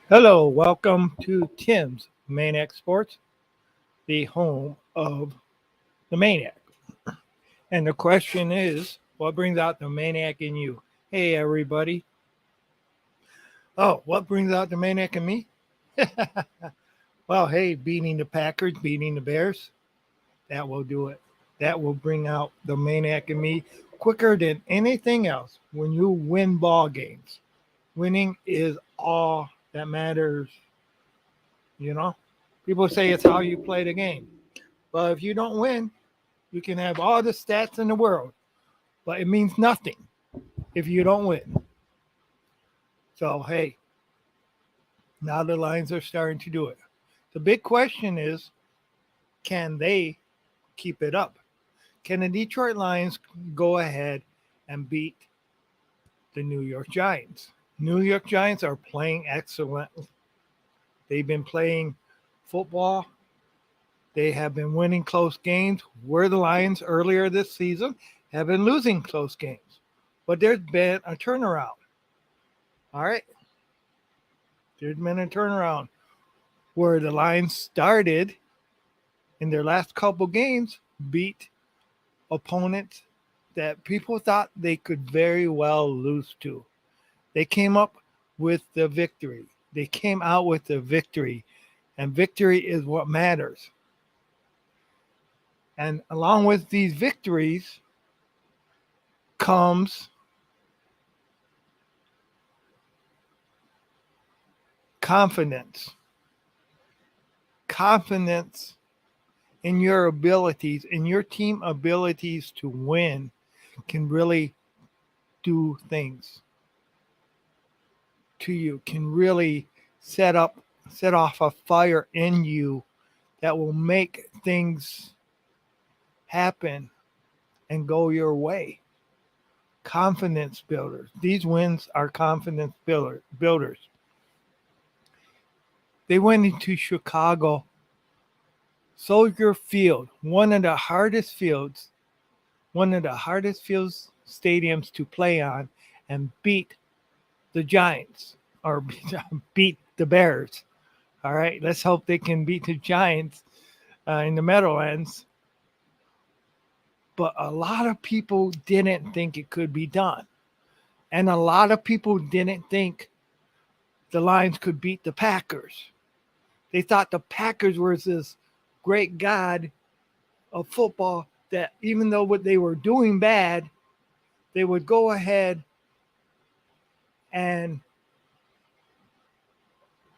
Hello, welcome to Tim's Maniac Sports, the home of the Maniac. And the question is, what brings out the Maniac in you? Hey, everybody. Oh, what brings out the Maniac in me? Well, hey, beating the Packers, beating the Bears, that will do it. That will bring out the Maniac in me quicker than anything else when you win ball games. Winning is all that matters, you know? People say it's how you play the game. But if you don't win, you can have all the stats in the world, but it means nothing if you don't win. So, hey, now the Lions are starting to do it. The big question is, can they keep it up? Can the Detroit Lions go ahead and beat the New York Giants? New York Giants are playing excellent. They've been playing football. They have been winning close games, where the Lions earlier this season have been losing close games. But there's been a turnaround. All right. There's been a turnaround where the Lions started in their last couple games, beat opponents that people thought they could very well lose to. They came up with the victory. They came out with the victory, and victory is what matters. And along with these victories comes confidence. Confidence in your abilities, in your team abilities to win, can really do things to you, can really set off a fire in you that will make things happen and go your way. Confidence builders. These wins are builders. They went into Chicago, Soldier Field, one of the hardest fields stadiums to play on, and beat the Giants or beat the Bears. All right, let's hope they can beat the Giants in the Meadowlands. But a lot of people didn't think it could be done. And a lot of people didn't think the Lions could beat the Packers. They thought the Packers were this great god of football that even though what they were doing bad, they would go ahead and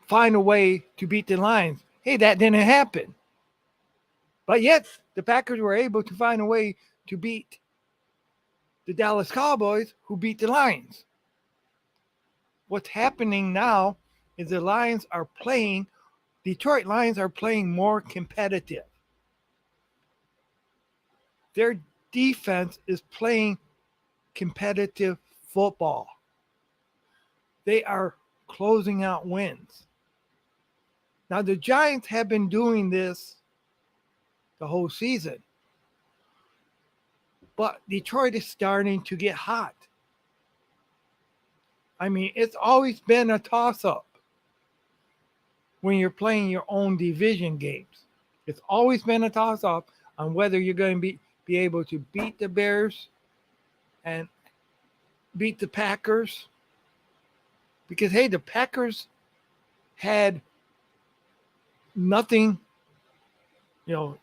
find a way to beat the Lions. Hey, that didn't happen. But yet, the Packers were able to find a way to beat the Dallas Cowboys, who beat the Lions. What's happening now is Detroit Lions are playing more competitive. Their defense is playing competitive football. They are closing out wins. Now, the Giants have been doing this the whole season, but Detroit is starting to get hot. I mean, it's always been a toss up when you're playing your own division games. It's always been a toss up on whether you're going to be able to beat the Bears and beat the Packers. Because, hey, the Packers had nothing, you know.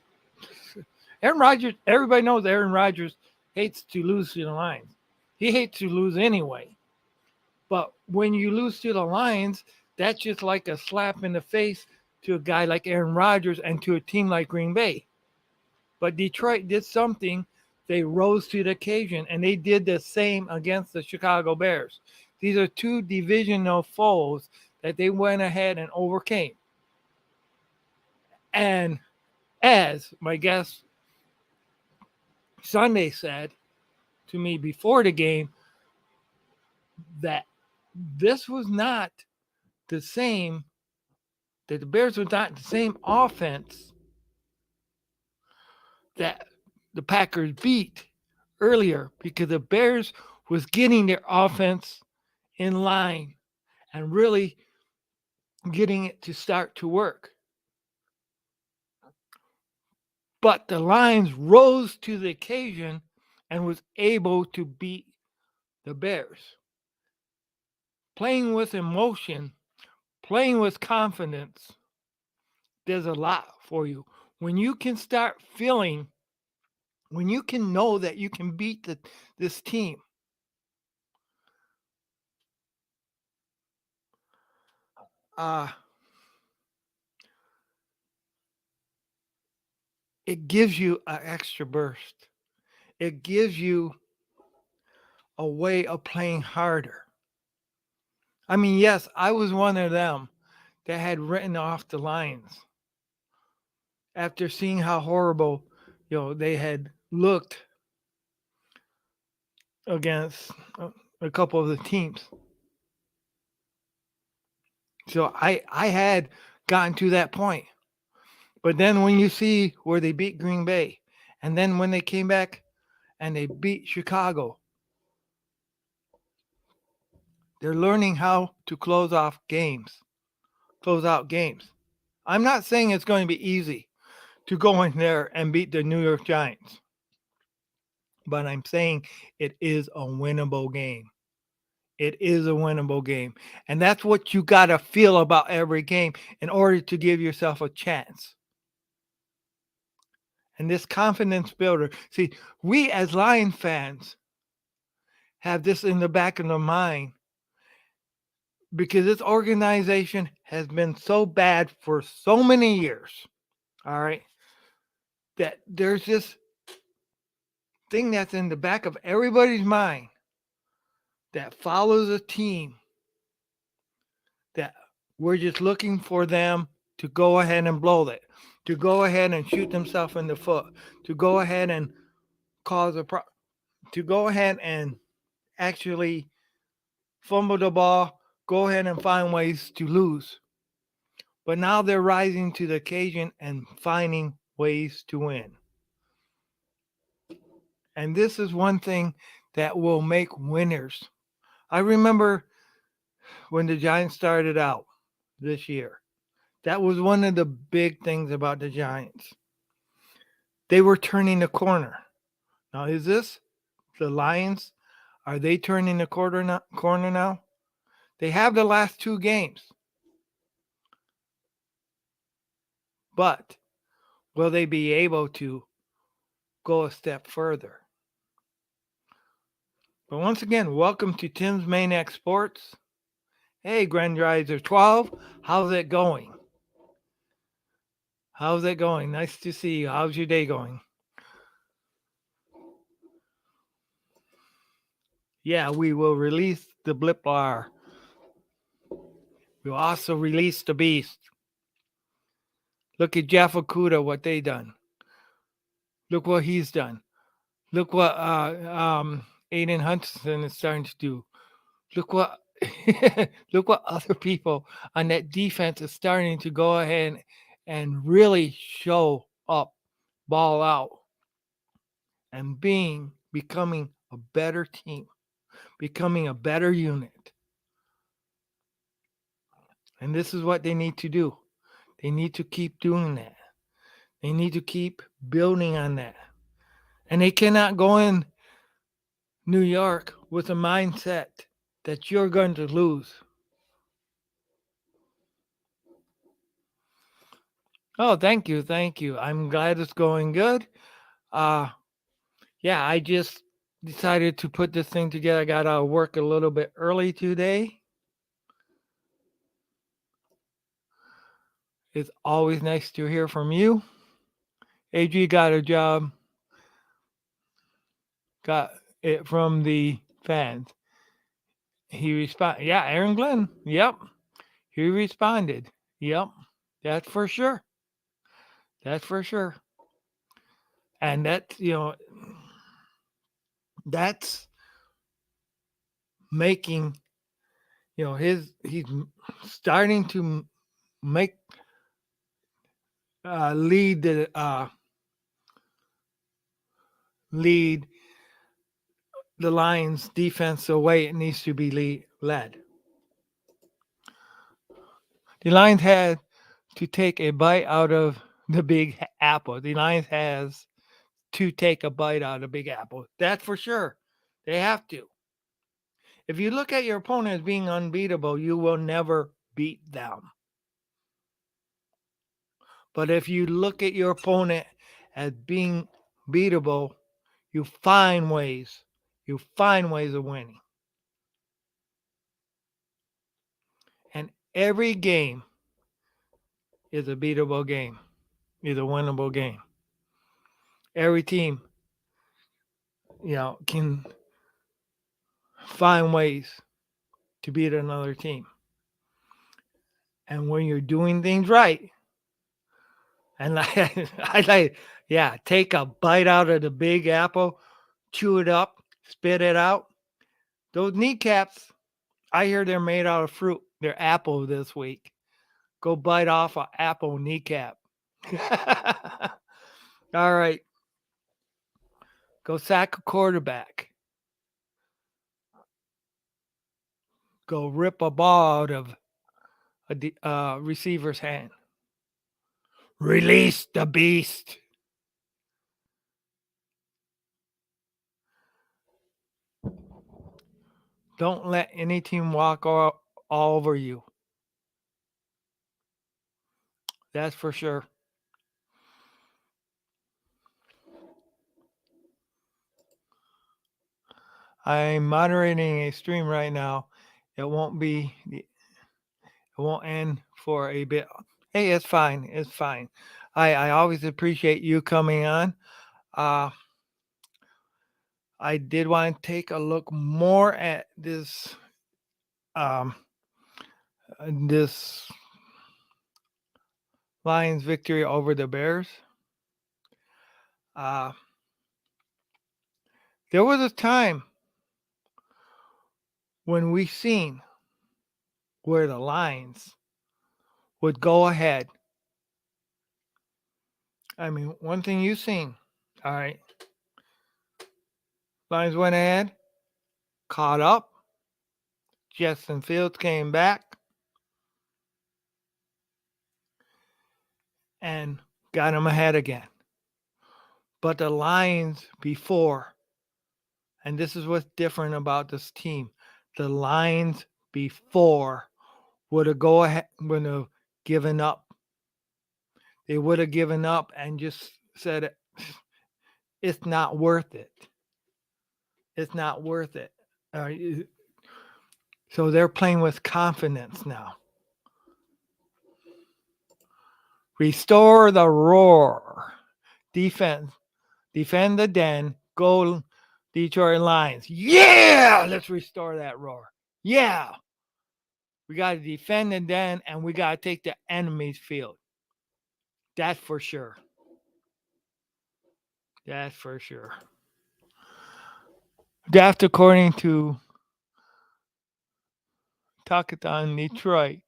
Aaron Rodgers, everybody knows Aaron Rodgers hates to lose to the Lions. He hates to lose anyway. But when you lose to the Lions, that's just like a slap in the face to a guy like Aaron Rodgers and to a team like Green Bay. But Detroit did something. They rose to the occasion, and they did the same against the Chicago Bears. These are two divisional foes that they went ahead and overcame. And as my guest Sunday said to me before the game, that this was not the same, that the Bears was not the same offense that the Packers beat earlier, because the Bears was getting their offense in line and really getting it to start to work. But the Lions rose to the occasion and was able to beat the Bears. Playing with emotion, playing with confidence, there's a lot for you. When you can start feeling, when you can know that you can beat this team, uh, it gives you an extra burst. It gives you a way of playing harder. I mean, yes, I was one of them that had written off the Lions after seeing how horrible, they had looked against a couple of the teams. So I had gotten to that point. But then when you see where they beat Green Bay, and then when they came back and they beat Chicago, they're learning how to close out games. I'm not saying it's going to be easy to go in there and beat the New York Giants, but I'm saying it is a winnable game. It is a winnable game. And that's what you got to feel about every game in order to give yourself a chance. And this confidence builder, see, we as Lion fans have this in the back of the mind because this organization has been so bad for so many years. All right. That there's this thing that's in the back of everybody's mind that follows a team that we're just looking for them to go ahead and blow it, to go ahead and shoot themselves in the foot, to go ahead and cause to go ahead and actually fumble the ball, go ahead and find ways to lose. But now they're rising to the occasion and finding ways to win. And this is one thing that will make winners. I remember when the Giants started out this year. That was one of the big things about the Giants. They were turning the corner. Now, is this the Lions? Are they turning the corner now? They have the last two games. But will they be able to go a step further? But once again, welcome to Tim's Maniac Sports. Hey, Grandizer 12, how's it going? How's it going? Nice to see you. How's your day going? Yeah, we will release the Bliplar. We'll also release the Beast. Look at Jeff Okuda, what they done. Look what he's done. Look what Aiden Hutchinson is starting to do. Look what look what other people on that defense is starting to go ahead and really show up, ball out, and becoming a better team, becoming a better unit. And this is what they need to do. They need to keep doing that. They need to keep building on that. And they cannot go in New York with a mindset that you're going to lose. Oh, thank you. Thank you. I'm glad it's going good. Yeah, I just decided to put this thing together. I got to work a little bit early today. It's always nice to hear from you. AG got a job. Got it from the fans. He responded. Yeah, Aaron Glenn. Yep. He responded. Yep. That's for sure. That's for sure. And that's making, he's starting to make, lead the Lions defense the way it needs to be led. The Lions had to take a bite out of the big apple. The Lions has to take a bite out of the big apple. That's for sure. They have to. If you look at your opponent as being unbeatable, you will never beat them. But if you look at your opponent as being beatable, you find ways. You find ways of winning. And every game is a beatable game, is a winnable game. Every team, can find ways to beat another team. And when you're doing things right, and take a bite out of the big apple, chew it up, spit it out. Those kneecaps, I hear they're made out of fruit. They're apple this week. Go bite off an apple kneecap. All right. Go sack a quarterback. Go rip a ball out of a receiver's hand. Release the beast. Don't let any team walk all over you. That's for sure. I'm moderating a stream right now. It won't end for a bit. Hey, it's fine. It's fine. I always appreciate you coming on. I did want to take a look more at this Lions victory over the Bears. There was a time when we seen where the Lions would go ahead. I mean, one thing you've seen, all right. Lions went ahead, caught up. Justin Fields came back and got him ahead again. But the Lions before, and this is what's different about this team, the Lions before would have given up. They would have given up and just said, it's not worth it. It's not worth it. So they're playing with confidence now. Restore the roar. Defend the den. Go Detroit Lions. Yeah! Let's restore that roar. Yeah! We got to defend the den and we got to take the enemy's field. That's for sure. That's for sure. Draft according to Talkathon Detroit,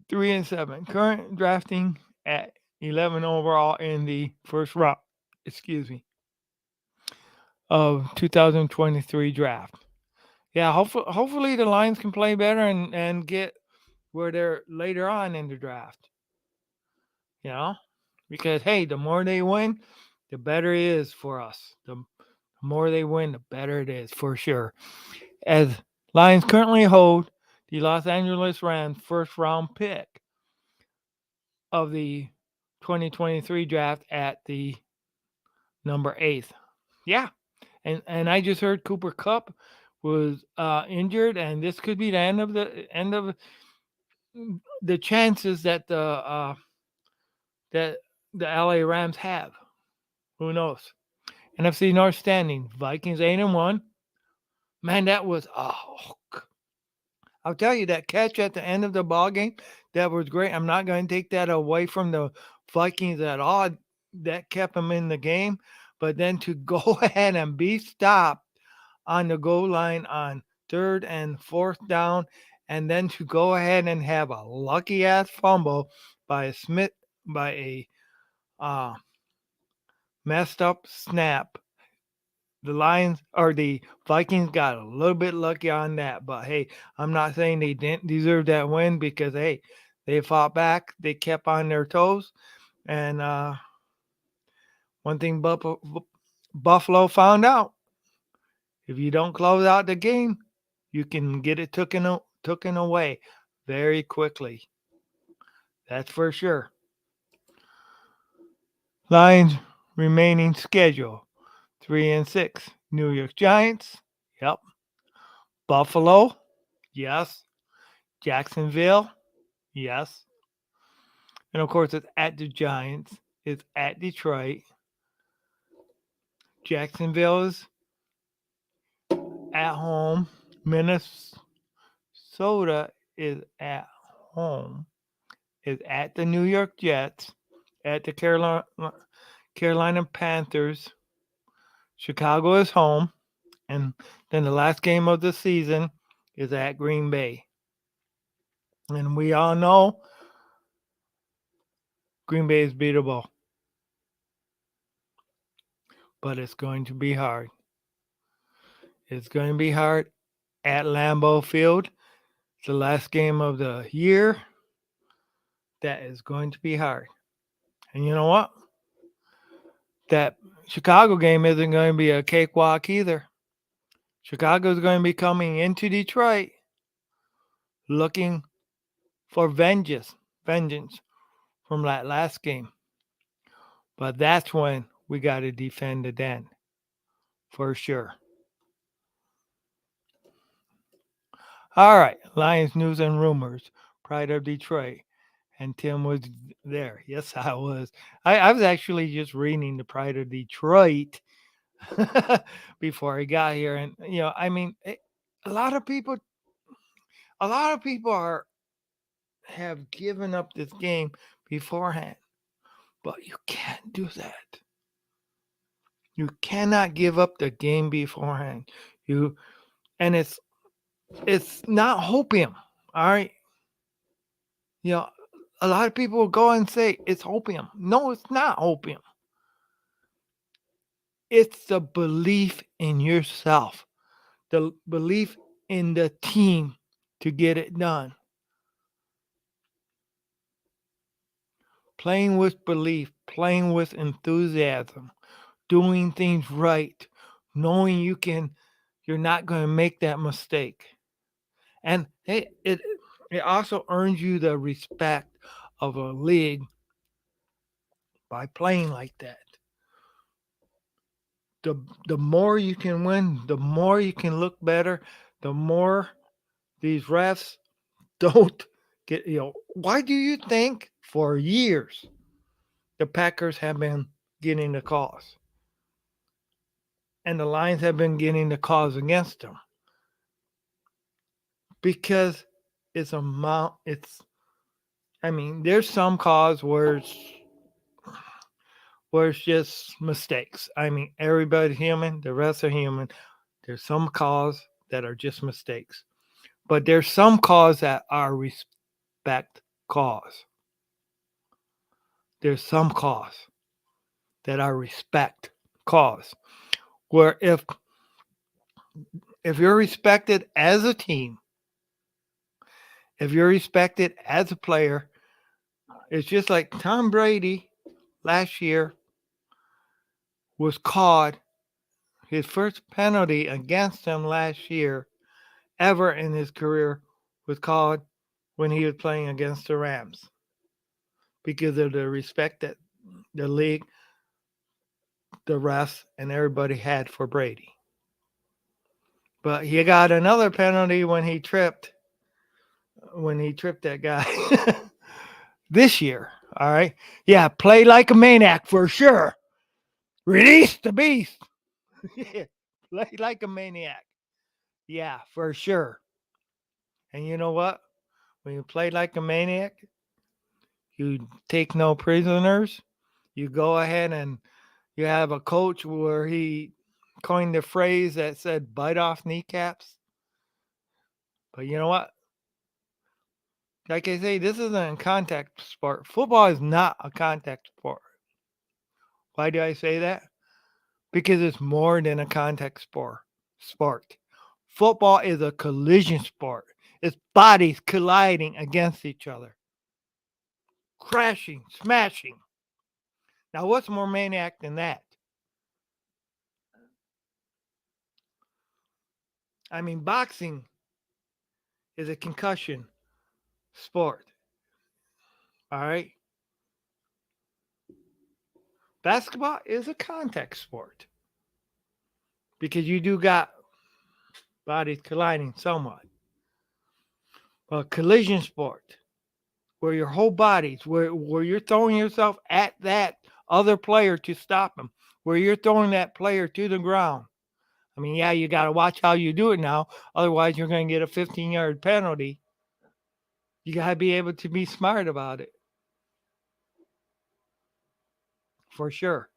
3-7. Current drafting at 11 overall in the first round. Of 2023 draft. Yeah, hopefully the Lions can play better and get where they're later on in the draft. Because hey, the more they win, the better it is for us. The more they win, the better it is for sure. As Lions currently hold the Los Angeles Rams first round pick of the 2023 draft at the number 8th. Yeah. And I just heard Cooper Kupp was injured, and this could be the end of the chances that the LA Rams have. Who knows? NFC North standing: Vikings 8-1. Man, that was I'll tell you, that catch at the end of the ball game, that was great. I'm not going to take that away from the Vikings at all. That kept them in the game. But then to go ahead and be stopped on the goal line on 3rd and 4th down, and then to go ahead and have a lucky ass fumble by a messed up snap. The Lions or the Vikings got a little bit lucky on that, but hey, I'm not saying they didn't deserve that win because hey, They fought back. They kept on their toes. And one thing Buffalo found out, if you don't close out the game, you can get it taken away very quickly. That's for sure. Lions remaining schedule 3-6. New York Giants. Yep. Buffalo. Yes. Jacksonville. Yes. And of course, it's at the Giants. It's at Detroit. Jacksonville is at home. Minnesota is at home. Is at the New York Jets. At the Carolina Panthers. Chicago is home. And then the last game of the season is at Green Bay. And we all know Green Bay is beatable. But it's going to be hard. It's going to be hard at Lambeau Field. It's the last game of the year. That is going to be hard. And you know what? That Chicago game isn't going to be a cakewalk either. Chicago is going to be coming into Detroit looking for vengeance from that last game. But that's when we got to defend the den for sure. All right, Lions news and rumors. Pride of Detroit. And Tim was there. Yes, I was. I was actually just reading the Pride of Detroit before I got here. And, I mean, a lot of people have given up this game beforehand. But you can't do that. You cannot give up the game beforehand. And it's not hopium. All right. A lot of people will go and say it's opium. No, it's not opium. It's the belief in yourself, the belief in the team to get it done. Playing with belief, playing with enthusiasm, doing things right, knowing you're not going to make that mistake. And it also earns you the respect of a league by playing like that. The more you can win, the more you can look better, the more these refs don't get, why do you think for years the Packers have been getting the calls and the Lions have been getting the calls against them? Because there's some calls where it's just mistakes. I mean, everybody's human. The rest are human. There's some calls that are just mistakes. But there's some calls that are respect calls. There's some calls that are respect calls. Where if you're respected as a team, if you're respected as a player, it's just like Tom Brady last year was caught. His first penalty against him last year ever in his career was called when he was playing against the Rams because of the respect that the league, the refs, and everybody had for Brady. But he got another penalty when he tripped that guy this year. All right. Yeah, play like a maniac for sure. Release the beast. Play like a maniac. Yeah, for sure. And you know what? When you play like a maniac, you take no prisoners. You go ahead and you have a coach where he coined the phrase that said bite off kneecaps. But you know what? Like I say, this isn't a contact sport. Football is not a contact sport. Why do I say that? Because it's more than a contact sport. Football is a collision sport. It's bodies colliding against each other. crashing, smashing. Now, what's more maniac than that? I mean, boxing is a concussion sport. All right. Basketball is a contact sport because you do got bodies colliding somewhat. A collision sport where your whole body's where you're throwing yourself at that other player to stop him, where you're throwing that player to the ground. I mean, yeah, you got to watch how you do it now. Otherwise, you're going to get a 15-yard penalty. You got to be able to be smart about it. For sure.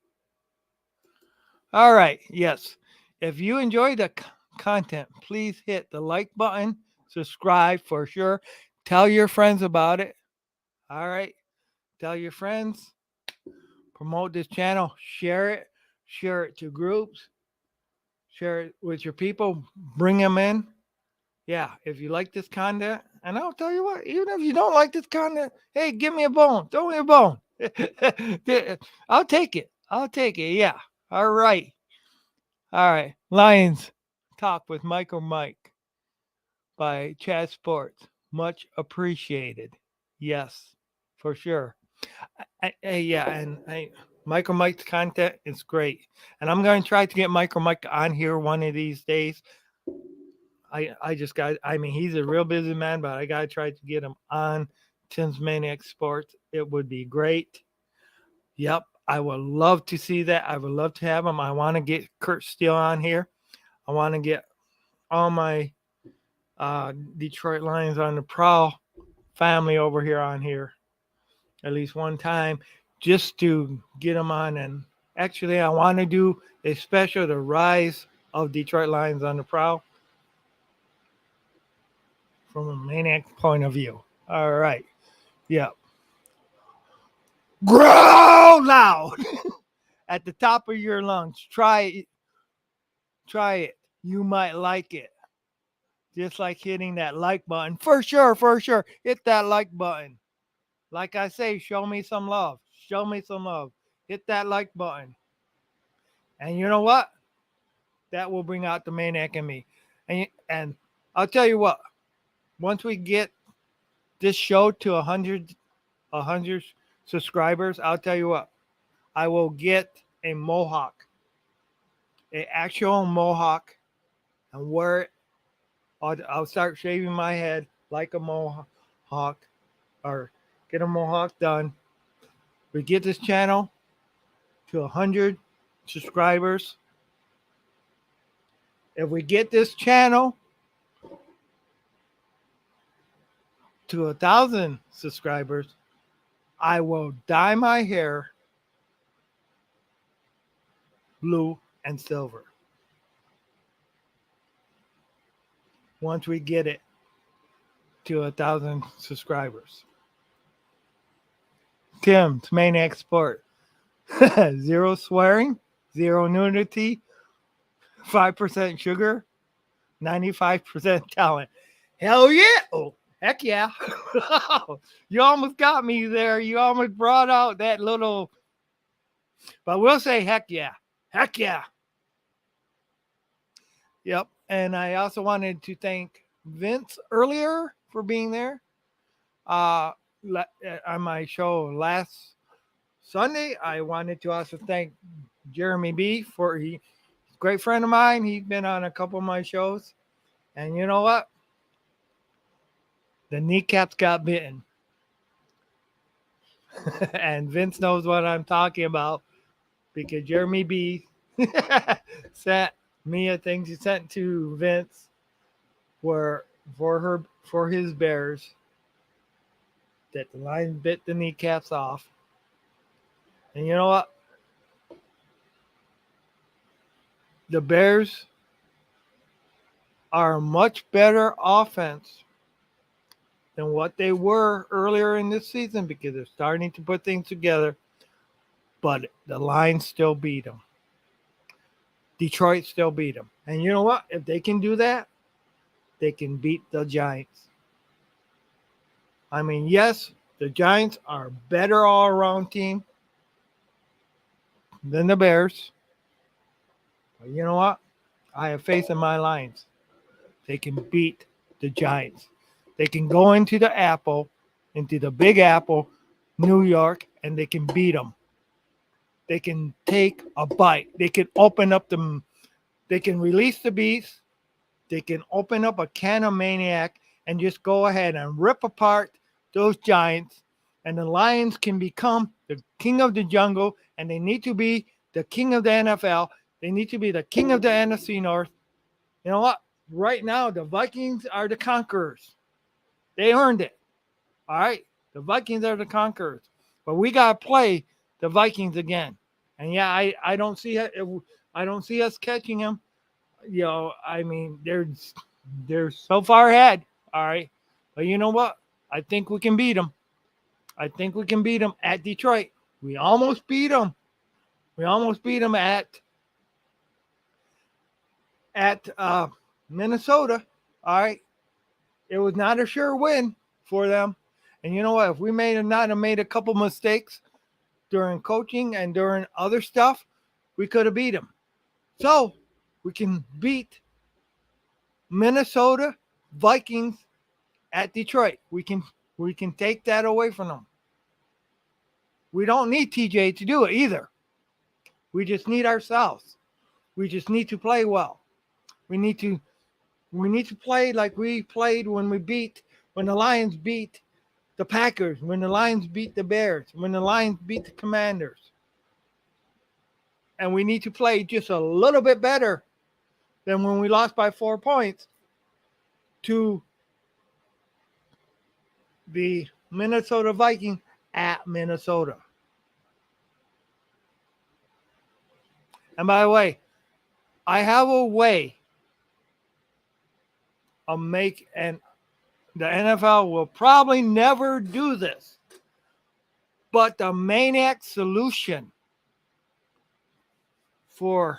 All right. Yes. If you enjoy the content, please hit the like button, subscribe for sure. Tell your friends about it. All right. Tell your friends. Promote this channel. Share it. Share it to groups. Share it with your people. Bring them in. Yeah. If you like this content, and I'll tell you what, even if you don't like this content, hey, give me a bone. Throw me a bone. I'll take it. I'll take it. Yeah. All right. All right. Lions Talk with Michael Mike by Chad Sports. Much appreciated. Yes, for sure. Yeah, and Michael Mike's content is great. And I'm going to try to get Michael Mike on here one of these days. I just got, I mean, he's a real busy man, but I got to try to get him on Tim's Maniac Sports. It would be great. Yep, I would love to see that. I would love to have him. I want to get Kurt Steele on here. I want to get all my Detroit Lions on the Prowl family over here on here at least one time just to get them on. And actually, I want to do a special, The Rise of Detroit Lions on the Prowl from a maniac point of view. All right. Yep. Growl loud at the top of your lungs. Try it. Try it. You might like it. Just like hitting that like button. For sure, for sure. Hit that like button. Like I say, show me some love. Show me some love. Hit that like button. And you know what? That will bring out the maniac in me. And I'll tell you what. Once we get this show to 100 subscribers, I'll tell you what. I will get a mohawk. An actual mohawk. And wear it. I'll start shaving my head like a mohawk. Or get a mohawk done. We get this channel to 100 subscribers. If we get this channel to 1,000 subscribers, I will dye my hair blue and silver. Once we get it to 1,000 subscribers. Tim's Maniac Sport. 0 swearing, 0 nudity, 5% sugar, 95% talent. Hell yeah! Oh, heck yeah. You almost got me there. You almost brought out that little, but we'll say heck yeah. Heck yeah. Yep. And I also wanted to thank Vince earlier for being there. On my show last Sunday, I wanted to also thank Jeremy B for he's a great friend of mine. He's been on a couple of my shows. And you know what? The kneecaps got bitten. And Vince knows what I'm talking about because Jeremy B sent me a thing he sent to Vince were for his bears that the lion bit the kneecaps off. And you know what? The Bears are a much better offense than what they were earlier in this season because they're starting to put things together. But the Lions still beat them. Detroit still beat them. And you know what? If they can do that, they can beat the Giants. I mean, yes, The Giants are a better all-around team than the Bears. But you know what? I have faith in my Lions. They can beat the Giants. They can go into the Big Apple, New York, and they can beat them. They can take a bite. They can open up them. They can release the beast. They can open up a can of Maniac and just go ahead and rip apart those Giants. And the Lions can become the king of the jungle, and they need to be the king of the NFL. They need to be the king of the NFC North. You know what? Right now, the Vikings are the conquerors. They earned it. All right? The Vikings are the conquerors. But we got to play the Vikings again. And yeah, I don't see it. I don't see us catching them. You know, I mean, they're so far ahead. All right. But you know what? I think we can beat them. I think we can beat them at Detroit. We almost beat them. We almost beat them at Minnesota. All right. It was not a sure win for them. And you know what? If we not have made a couple mistakes during coaching and during other stuff, we could have beat them. So we can beat Minnesota Vikings at Detroit. We can take that away from them. We don't need TJ to do it either. We just need ourselves. We just need to play well. We need to play like we played when the Lions beat the Packers, when the Lions beat the Bears, when the Lions beat the Commanders. And we need to play just a little bit better than when we lost by 4 points to the Minnesota Vikings at Minnesota. And by the way, I have a way of the NFL will probably never do this, but the Maniac solution for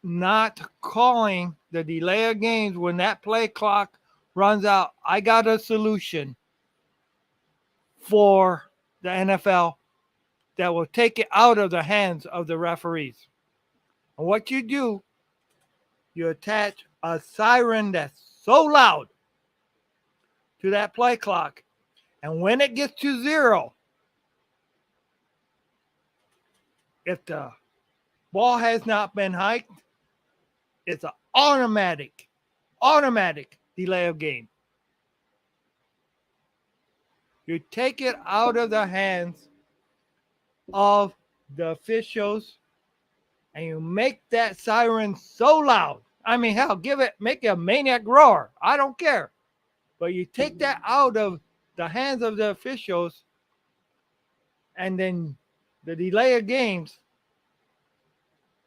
not calling the delay of games when that play clock runs out. I got a solution for the NFL that will take it out of the hands of the referees. And what you do, you attach a siren that's so loud to that play clock. And when it gets to 0, if the ball has not been hiked, it's an automatic delay of game. You take it out of the hands of the officials and you make that siren so loud. I mean, hell, make it a maniac roar. I don't care. But you take that out of the hands of the officials, and then the delay of games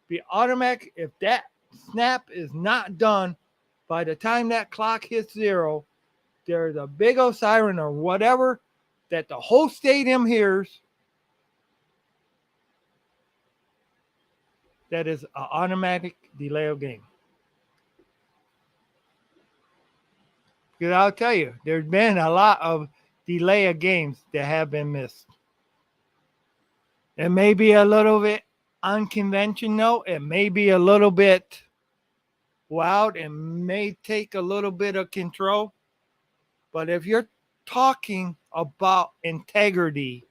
be automatic. If that snap is not done by the time that clock hits 0, there's a big old siren or whatever that the whole stadium hears. That is an automatic delay of game. Because I'll tell you, there's been a lot of delay of games that have been missed. It may be a little bit unconventional. It may be a little bit wild. It may take a little bit of control. But if you're talking about integrity,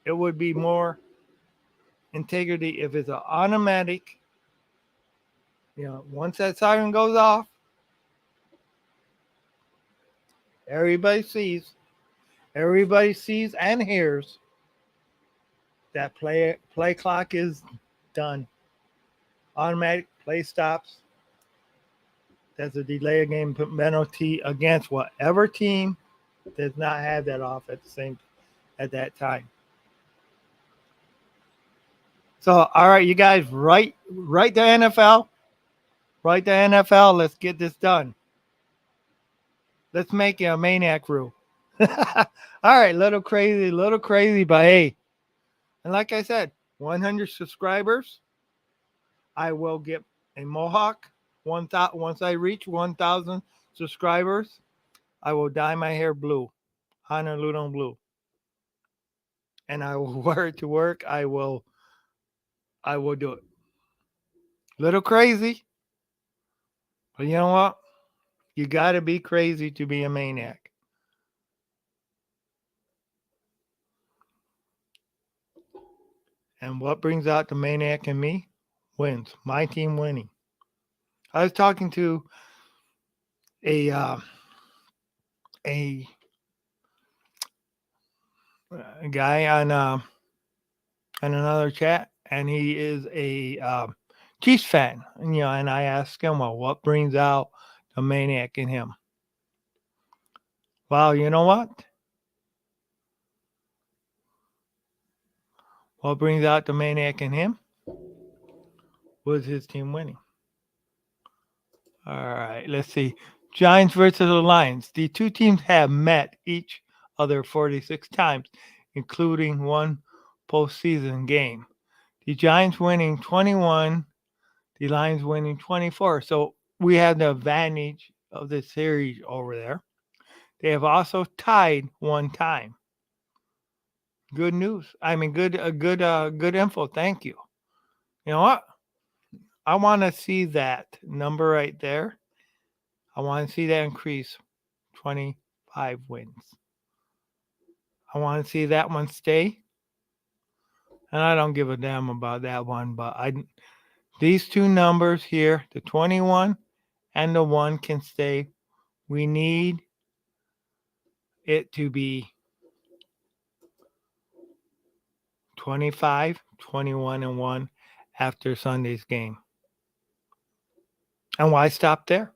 it would be more integrity if it's an automatic. Once that siren goes off, everybody sees and hears that play clock is done. Automatic play stops. That's a delay of game penalty against whatever team does not have that off at that time. So, all right, you guys, write the NFL. Write the NFL. Let's get this done. Let's make it a maniac rule. All right, little crazy, but hey. And like I said, 100 subscribers, I will get a mohawk once I reach 1,000 subscribers, I will dye my hair blue, Honolulu blue, and I will wear it to work. I will do it. Little crazy, but you know what? You got to be crazy to be a maniac. And what brings out the maniac in me? Wins. My team winning. I was talking to a uh, a, a guy on another chat, and he is a Chiefs fan. And, and I asked him, well, what brings out the maniac in him? Well, you know what? What brings out the maniac in him was his team winning. All right, let's see. Giants versus the Lions. The two teams have met each other 46 times, including one postseason game. The Giants winning 21, the Lions winning 24. So we have the advantage of the series over there. They have also tied one time. Good news. I mean, good info. Thank you. You know what? I want to see that number right there. I want to see that increase 25 wins. I want to see that one stay. And I don't give a damn about that one, but these two numbers here, the 21 and the 1 can stay. We need it to be 25, 21, and 1 after Sunday's game. And why stop there?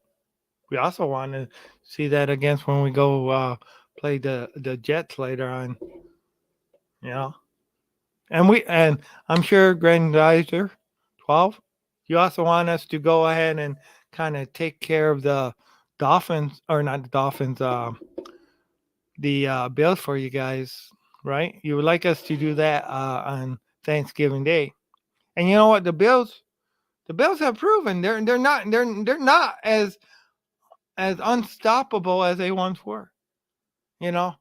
We also want to see that against when we go play the Jets later on. You know, and I'm sure Grandizer 12. You also want us to go ahead and kind of take care of the Dolphins, or not the Dolphins, the Bills for you guys, right? You would like us to do that on Thanksgiving Day. And you know what? The Bills have proven they're not as unstoppable as they once were. You know,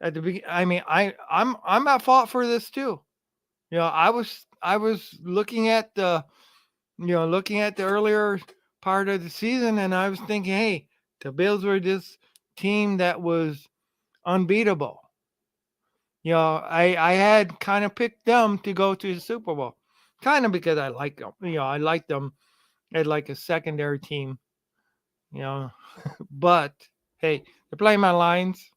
at the beginning, I mean, I'm at fault for this too. I was looking at the earlier part of the season, and I was thinking, hey, the Bills were this team that was unbeatable. I had kind of picked them to go to the Super Bowl, kind of because I like them. I like them as like a secondary team. You know, but hey, to play my Lions,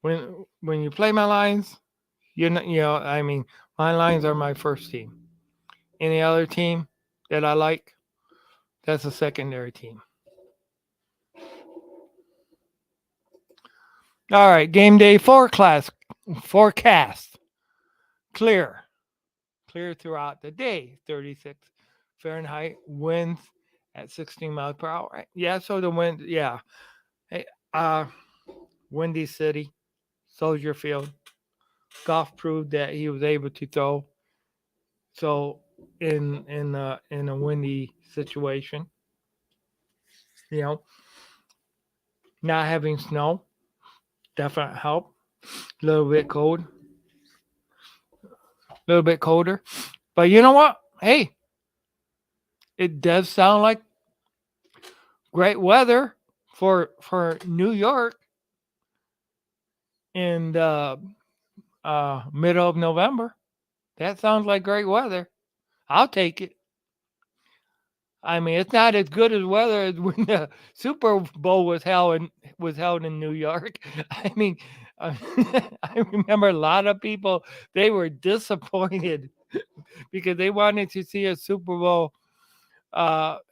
when you play my Lions, you're not, I mean, my Lions are my first team. Any other team that I like, that's a secondary team. All right, game day forecast. Clear. Clear throughout the day. 36 Fahrenheit. Winds at 16 miles per hour. Right? Yeah, so the wind, yeah. Hey, Windy City, Soldier Field. Goff proved that he was able to throw. So in a windy situation, you know, not having snow, definitely help. A little bit cold, a little bit colder. But you know what? Hey, it does sound like great weather for New York in the middle of November. That sounds like great weather. I'll take it. I mean, it's not as good as weather as when the Super Bowl was held in New York. I mean, uh, I remember a lot of people, they were disappointed because they wanted to see a Super Bowl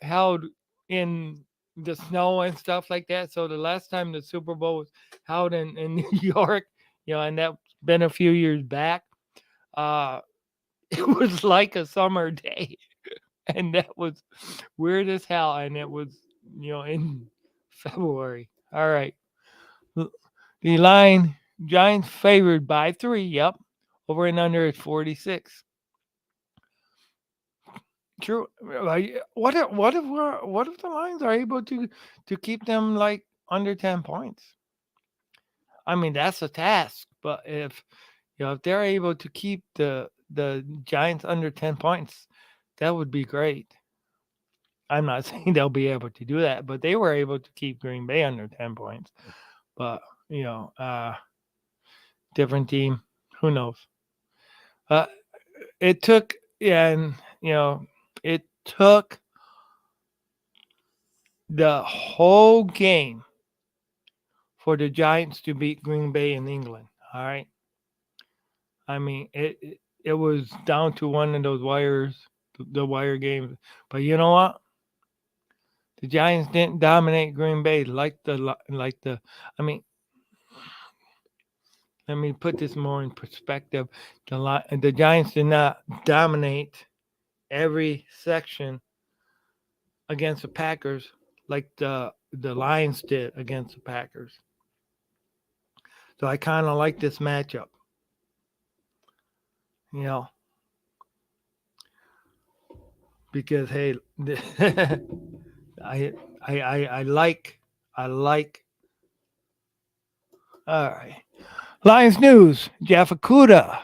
held in the snow and stuff like that. So the last time the Super Bowl was held in New York, and that's been a few years back, uh, it was like a summer day. And that was weird as hell. And it was, in February. All right. The line, Giants favored by 3. Yep. Over and under is 46. true. Like, what if the Lions are able to keep them like under 10 points? I mean, that's a task, but if they're able to keep the Giants under 10 points, that would be great. I'm not saying they'll be able to do that, but they were able to keep Green Bay under 10 points. But you know, different team, who knows? Uh, it took, yeah, and it took the whole game for the Giants to beat Green Bay in England. All right, I mean it was down to one of those the wire games. But you know what? The Giants didn't dominate Green Bay like the. I mean, let me put this more in perspective. The Giants did not dominate every section against the Packers like the Lions did against the Packers. So I kind of like this matchup. You know, because hey, I I like. All right, Lions news. Jeff Okuda,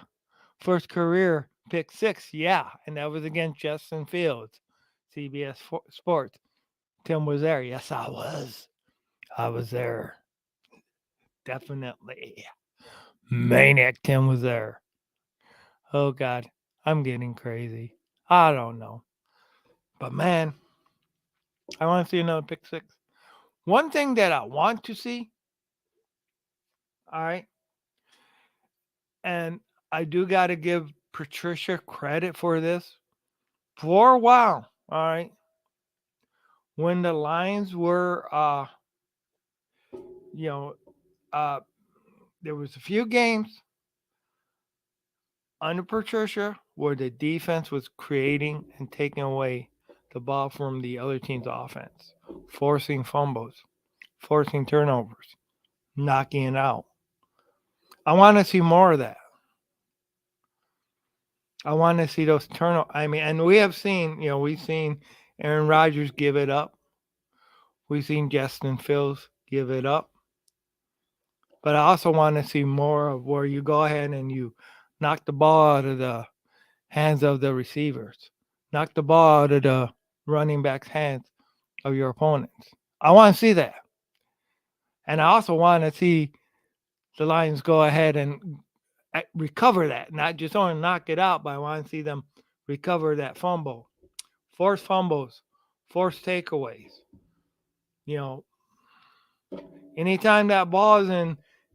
first career pick six. Yeah, and that was against Justin Fields. CBS Sports. Tim was there. Yes, I was. I was there. Definitely. Maniac Tim was there. Oh God, I'm getting crazy. I don't know. But man, I want to see another pick six. One thing that I want to see, all right, and I do got to give Patricia credit for this. For a while, all right, when the Lions were, you know, uh, there was a few games under Patricia where the defense was creating and taking away the ball from the other team's offense, forcing fumbles, forcing turnovers, knocking it out. I want to see more of that. I want to see those turnovers. I mean, and we have seen, we've seen Aaron Rodgers give it up. We've seen Justin Fields give it up. But I also want to see more of where you go ahead and you knock the ball out of the hands of the receivers, knock the ball out of the running back's hands of your opponents. I want to see that. And I also want to see the Lions go ahead and recover that, not just only knock it out, but I want to see them recover that fumble, force fumbles, force takeaways. You know, anytime that ball is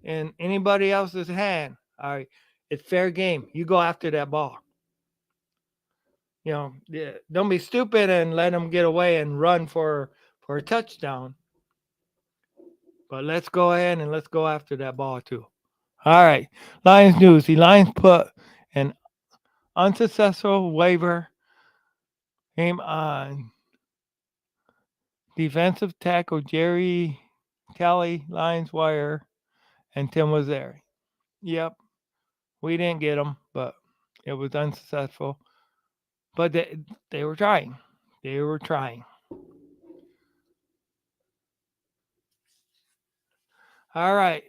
in anybody else's hand, all right, it's fair game. You go after that ball. Don't be stupid and let them get away and run for a touchdown. But let's go ahead and let's go after that ball too. All right, Lions news. The Lions put an unsuccessful waiver game on defensive tackle Jerry Kelly, Lions wire, and Tim was there. Yep, we didn't get him, but it was unsuccessful. But they were trying. They were trying. All right.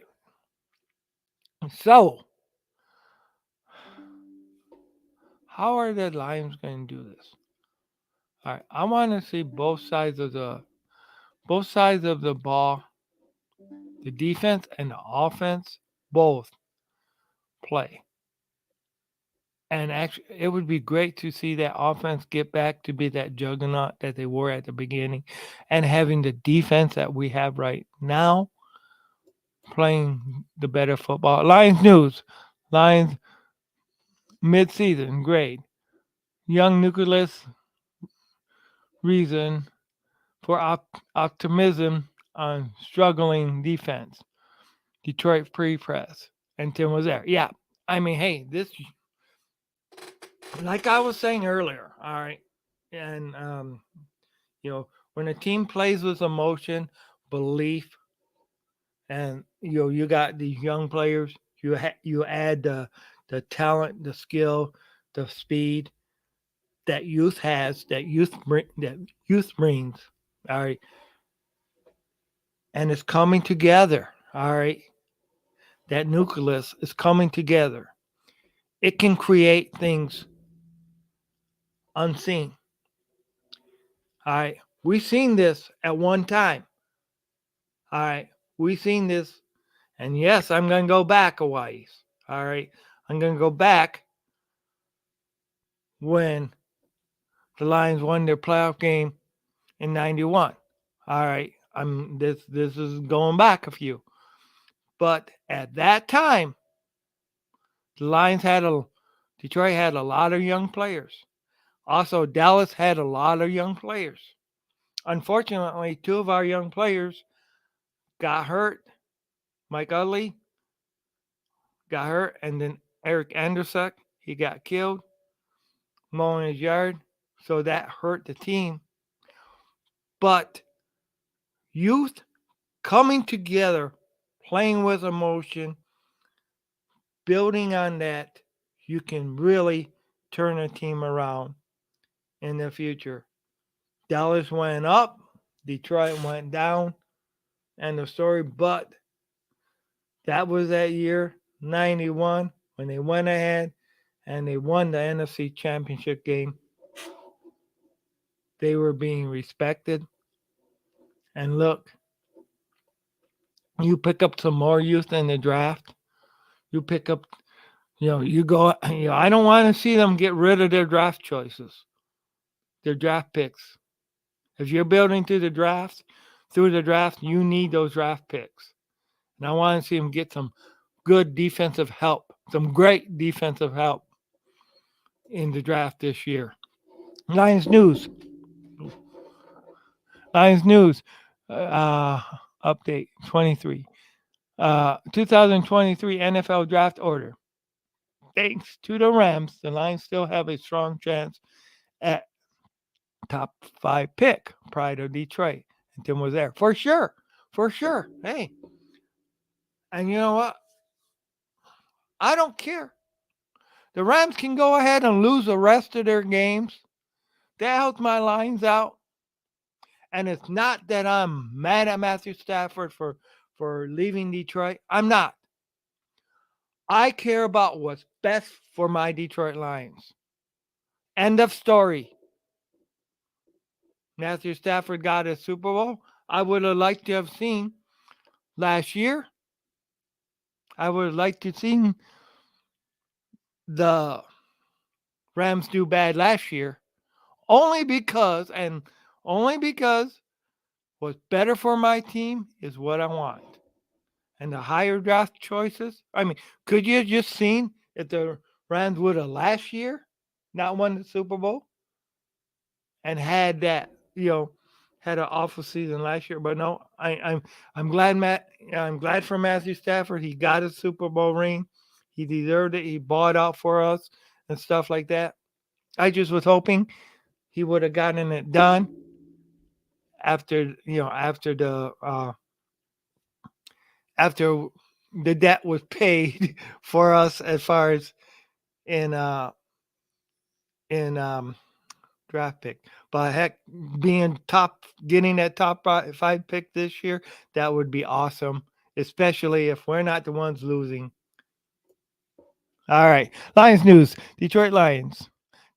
So, how are the Lions going to do this? All right. I want to see both sides of the ball, the defense and the offense, both play. And actually, it would be great to see that offense get back to be that juggernaut that they were at the beginning, and having the defense that we have right now playing the better football. Lions news. Lions mid-season grade. Young nucleus reason for optimism on struggling defense. Detroit Free Press. And Tim was there. Yeah. I mean, hey, this, like I was saying earlier, all right. And, when a team plays with emotion, belief, and, you got these young players, you add the talent, the skill, the speed, that youth has, that youth brings. All right. And it's coming together. All right. That nucleus is coming together. It can create things unseen. All right. We've seen this at one time. All right. We've seen this. And yes, I'm going to go back a ways. All right. I'm going to go back when the Lions won their playoff game in 91. All right. This is going back a few. But at that time, the Lions Detroit had a lot of young players. Also, Dallas had a lot of young players. Unfortunately, two of our young players got hurt. Mike Utley got hurt, and then Eric Andersuk, he got killed mowing his yard. So that hurt the team. But youth coming together, playing with emotion, building on that, you can really turn a team around in the future. Dallas went up, Detroit went down, and the story. But that was that year, 91, when they went ahead and they won the NFC Championship game. They were being respected. And look, you pick up some more youth in the draft. You pick up, you go, I don't want to see them get rid of their draft choices, their draft picks. If you're building through the draft, you need those draft picks. And I want to see them get some good defensive help, some great defensive help in the draft this year. Lions News. Update 23. 2023 NFL draft order. Thanks to the Rams, the Lions still have a strong chance at top 5 pick. Pride of Detroit. And Tim was there. For sure. Hey. And you know what? I don't care. The Rams can go ahead and lose the rest of their games. That helps my Lions out. And it's not that I'm mad at Matthew Stafford for leaving Detroit. I'm not. I care about what's best for my Detroit Lions. End of story. Matthew Stafford got a Super Bowl. I would have liked to have seen last year. I would have liked to have seen the Rams do bad last year. Only because what's better for my team is what I want. And the higher draft choices. I mean, could you have just seen if the Rams would have last year not won the Super Bowl and had that, had an awful season last year? But no, I'm glad for Matthew Stafford. He got a Super Bowl ring. He deserved it. He bought out for us and stuff like that. I just was hoping he would have gotten it done after the debt was paid for us as far as in draft pick. But heck, getting that top 5 pick this year, that would be awesome, especially if we're not the ones losing. All right, Lions news. Detroit Lions.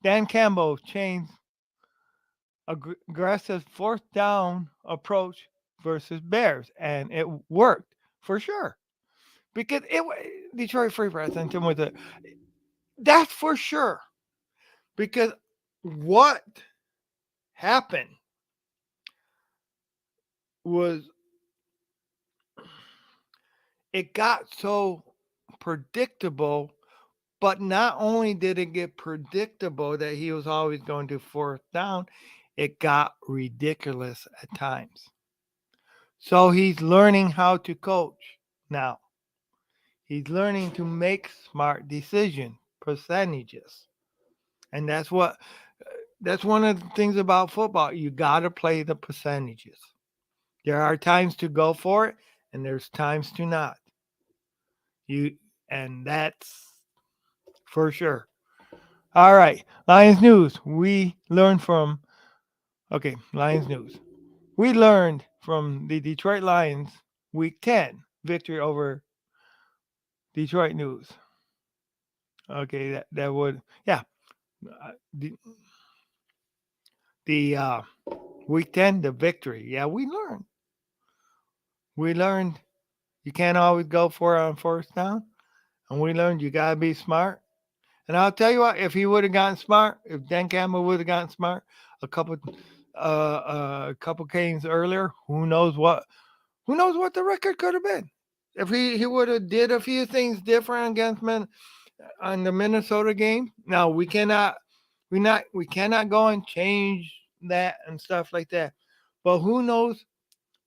Dan Campbell changed aggressive 4th down approach versus Bears, and it worked for sure. Because Detroit Free Press and Tim with it. That's for sure. Because what happened was it got so predictable, but not only did it get predictable that he was always going to 4th down, it got ridiculous at times. So he's learning how to coach now. He's learning to make smart decision percentages. And that's one of the things about football. You got to play the percentages. There are times to go for it, and there's times to not. And that's for sure. All right. Lions news. We learned from, okay, Lions news. We learned from the Detroit Lions week 10 victory over Detroit News. Okay, that would, yeah. The week 10, the victory. Yeah, we learned. We learned you can't always go for it on first down. And we learned you got to be smart. And I'll tell you what, if he would have gotten smart, if Dan Campbell would have gotten smart a couple a couple games earlier, who knows what the record could have been. If he would have did a few things different against men on the Minnesota game. Now we cannot go and change that and stuff like that. But who knows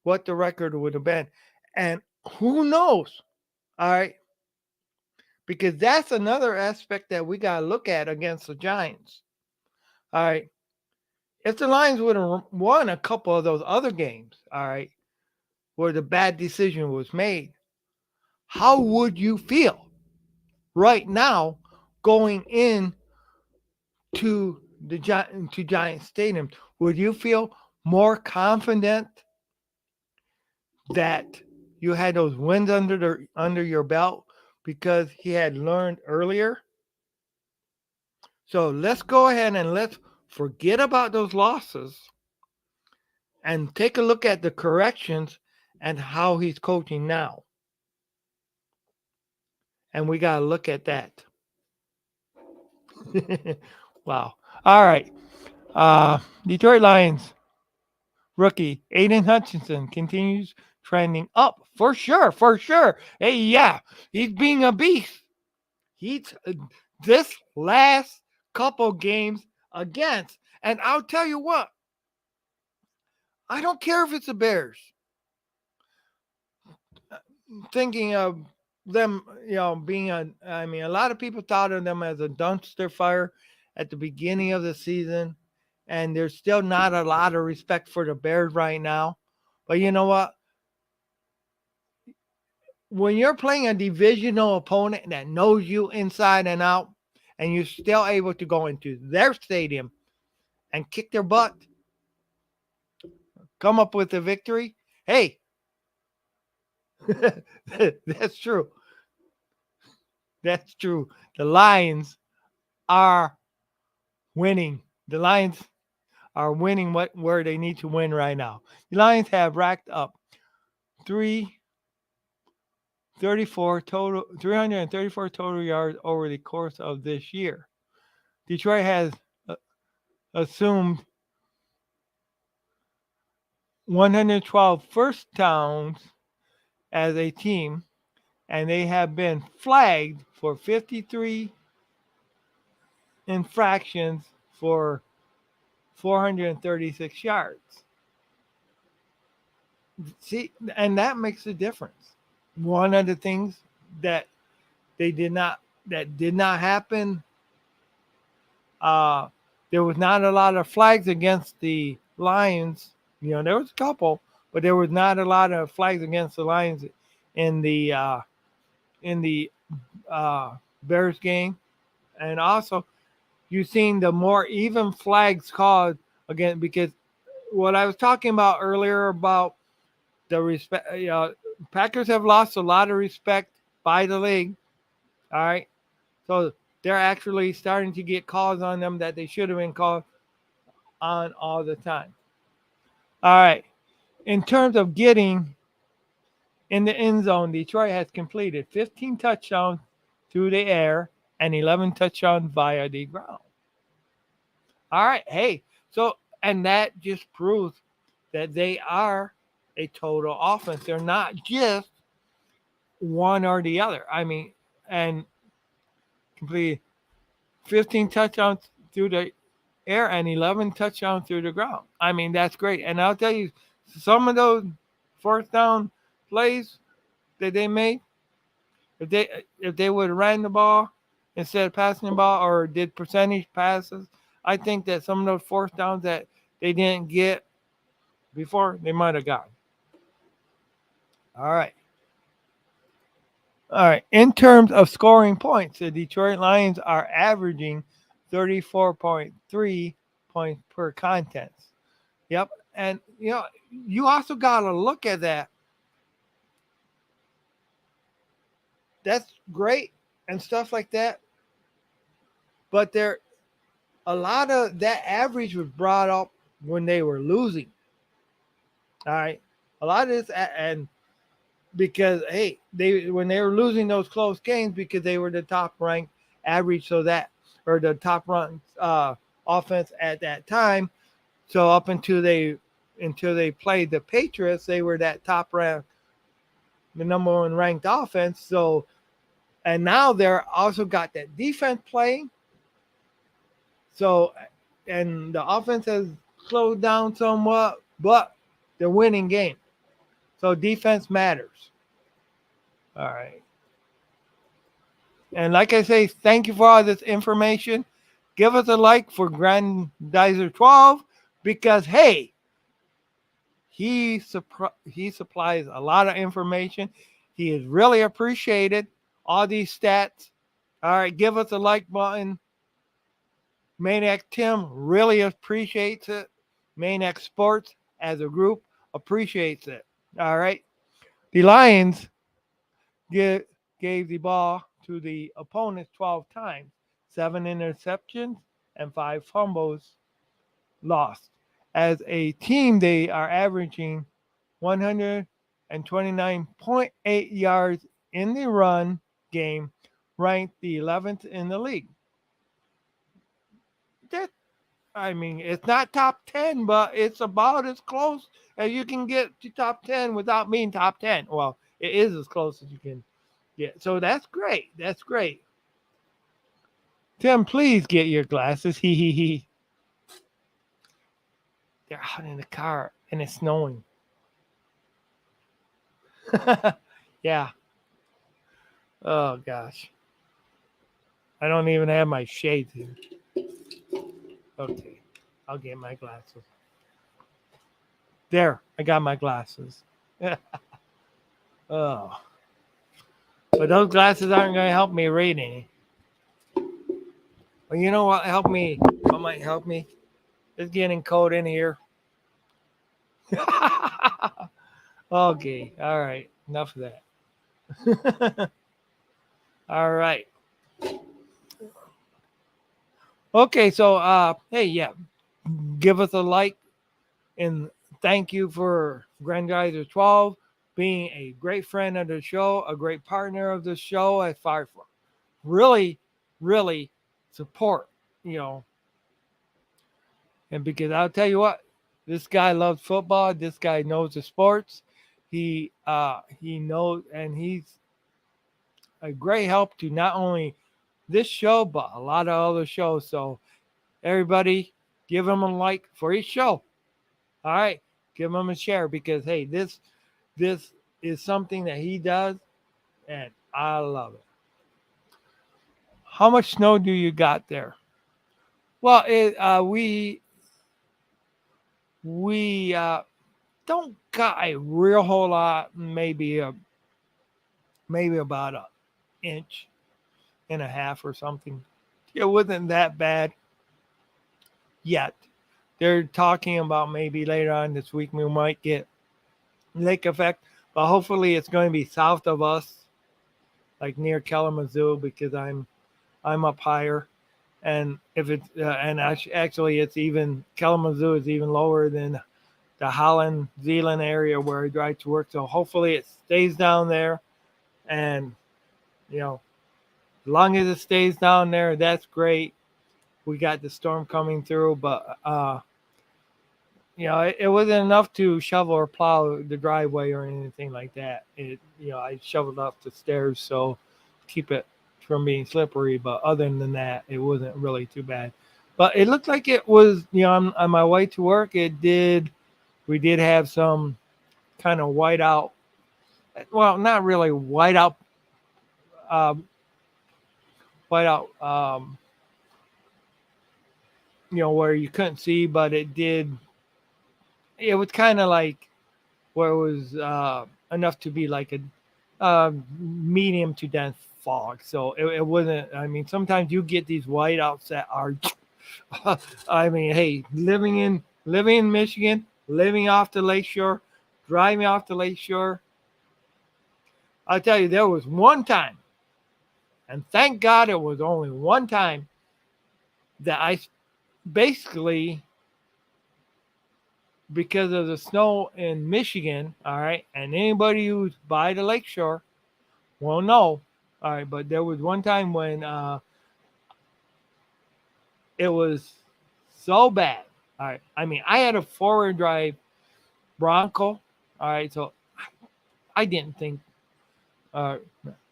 what the record would have been. And who knows? All right. Because that's another aspect that we got to look at against the Giants. All right. If the Lions would have won a couple of those other games, all right, where the bad decision was made, how would you feel right now going in to to Giant Stadium? Would you feel more confident that you had those wins under your belt because he had learned earlier? So let's go ahead and let's forget about those losses and take a look at the corrections and how he's coaching now. And we got to look at that. Wow. All right. Detroit Lions rookie Aiden Hutchinson continues trending up for sure. For sure. Hey, yeah, he's being a beast. He's this last couple games against, and I'll tell you what, I don't care if it's the Bears. Thinking of them, being I mean, a lot of people thought of them as a dumpster fire at the beginning of the season, and there's still not a lot of respect for the Bears right now. But you know what? When you're playing a divisional opponent that knows you inside and out, and you're still able to go into their stadium and kick their butt, come up with a victory, hey, that's true. That's true. The Lions are winning. The Lions are winning where they need to win right now. The Lions have racked up 334 total yards over the course of this year. Detroit has assumed 112 first downs as a team, and they have been flagged for 53 infractions for 436 yards. See, and that makes a difference. One of the things that did not happen. Uh, there was not a lot of flags against the Lions. There was a couple, but there was not a lot of flags against the Lions in the Bears game, and also you've seen the more even flags called again because what I was talking about earlier about the respect. Packers have lost a lot of respect by the league. All right, so they're actually starting to get calls on them that they should have been called on all the time. All right, in terms of getting in the end zone, Detroit has completed 15 touchdowns through the air and 11 touchdowns via the ground. All right, hey, so and that just proves that they are a total offense. They're not just one or the other. I mean, and completed 15 touchdowns through the air and 11 touchdowns through the ground. I mean, that's great. And I'll tell you, some of those fourth down plays that they made, if they would have ran the ball instead of passing the ball or did percentage passes, I think that some of those fourth downs that they didn't get before, they might have gotten. All right. All right. In terms of scoring points, the Detroit Lions are averaging 34.3 points per contest. Yep. And, you also got to look at that. That's great and stuff like that. But a lot of that average was brought up when they were losing. All right. A lot of this, and because, hey, when they were losing those close games because they were the top ranked average, so that, or the top ranked offense at that time. So up until they played the Patriots, they were that top ranked, the number one ranked offense. So, and now they're also got that defense playing. So, and the offense has slowed down somewhat, but they're winning games. So defense matters. All right. And like I say, thank you for all this information. Give us a like for Grandizer 12 because, hey, he supplies a lot of information. He is really appreciated. All these stats. All right, give us a like button. Maniac Tim really appreciates it. Maniac Sports as a group appreciates it. All right. The Lions gave the ball to the opponent 12 times, 7 interceptions, and 5 fumbles lost. As a team, they are averaging 129.8 yards in the run game, ranked the 11th in the league. That, I mean, it's not top 10, but it's about as close as you can get to top 10 without being top 10. Well, it is as close as you can get. So that's great. That's great. Tim, please get your glasses. He. They're out in the car and it's snowing. Yeah. Oh, gosh. I don't even have my shades here. Okay. I'll get my glasses. There. I got my glasses. Oh. But those glasses aren't going to help me read any. Well, you know what? What might help me? It's getting cold in here. Okay. All right. Enough of that. All right. Okay. So, hey, yeah. Give us a like and thank you for Grandizer 12 being a great friend of the show, a great partner of the show at Firefly. Really, really support, And because I'll tell you what, this guy loves football. This guy knows the sports. He knows, and he's a great help to not only this show but a lot of other shows. So everybody, give him a like for each show. All right, give him a share because hey, this is something that he does, and I love it. How much snow do you got there? Well, we don't got a real whole lot. Maybe about an inch and a half or something. It wasn't that bad yet. They're talking about maybe later on this week we might get lake effect, but hopefully it's going to be south of us, like near Kalamazoo, because I'm up higher, and if it's and actually it's even Kalamazoo is even lower than the Holland Zeeland area where I drive to work. So hopefully it stays down there, and as long as it stays down there, that's great. We got the storm coming through, but it wasn't enough to shovel or plow the driveway or anything like that. I shoveled up the stairs so keep it from being slippery, but other than that, it wasn't really too bad. But it looked like it was, on my way to work, we did have some kind of whiteout, well, not really whiteout, where you couldn't see, but it was kind of like where it was enough to be like a medium to dense fog. So it wasn't, I mean, sometimes you get these whiteouts that are, I mean, hey, living in Michigan, living off the lakeshore, driving off the lakeshore. I'll tell you, there was one time, and thank God it was only one time that I basically, because of the snow in Michigan, all right, and anybody who's by the lakeshore will know, all right, but there was one time when it was so bad. All right, I mean, I had a four-wheel drive Bronco, all right, so I didn't think, uh,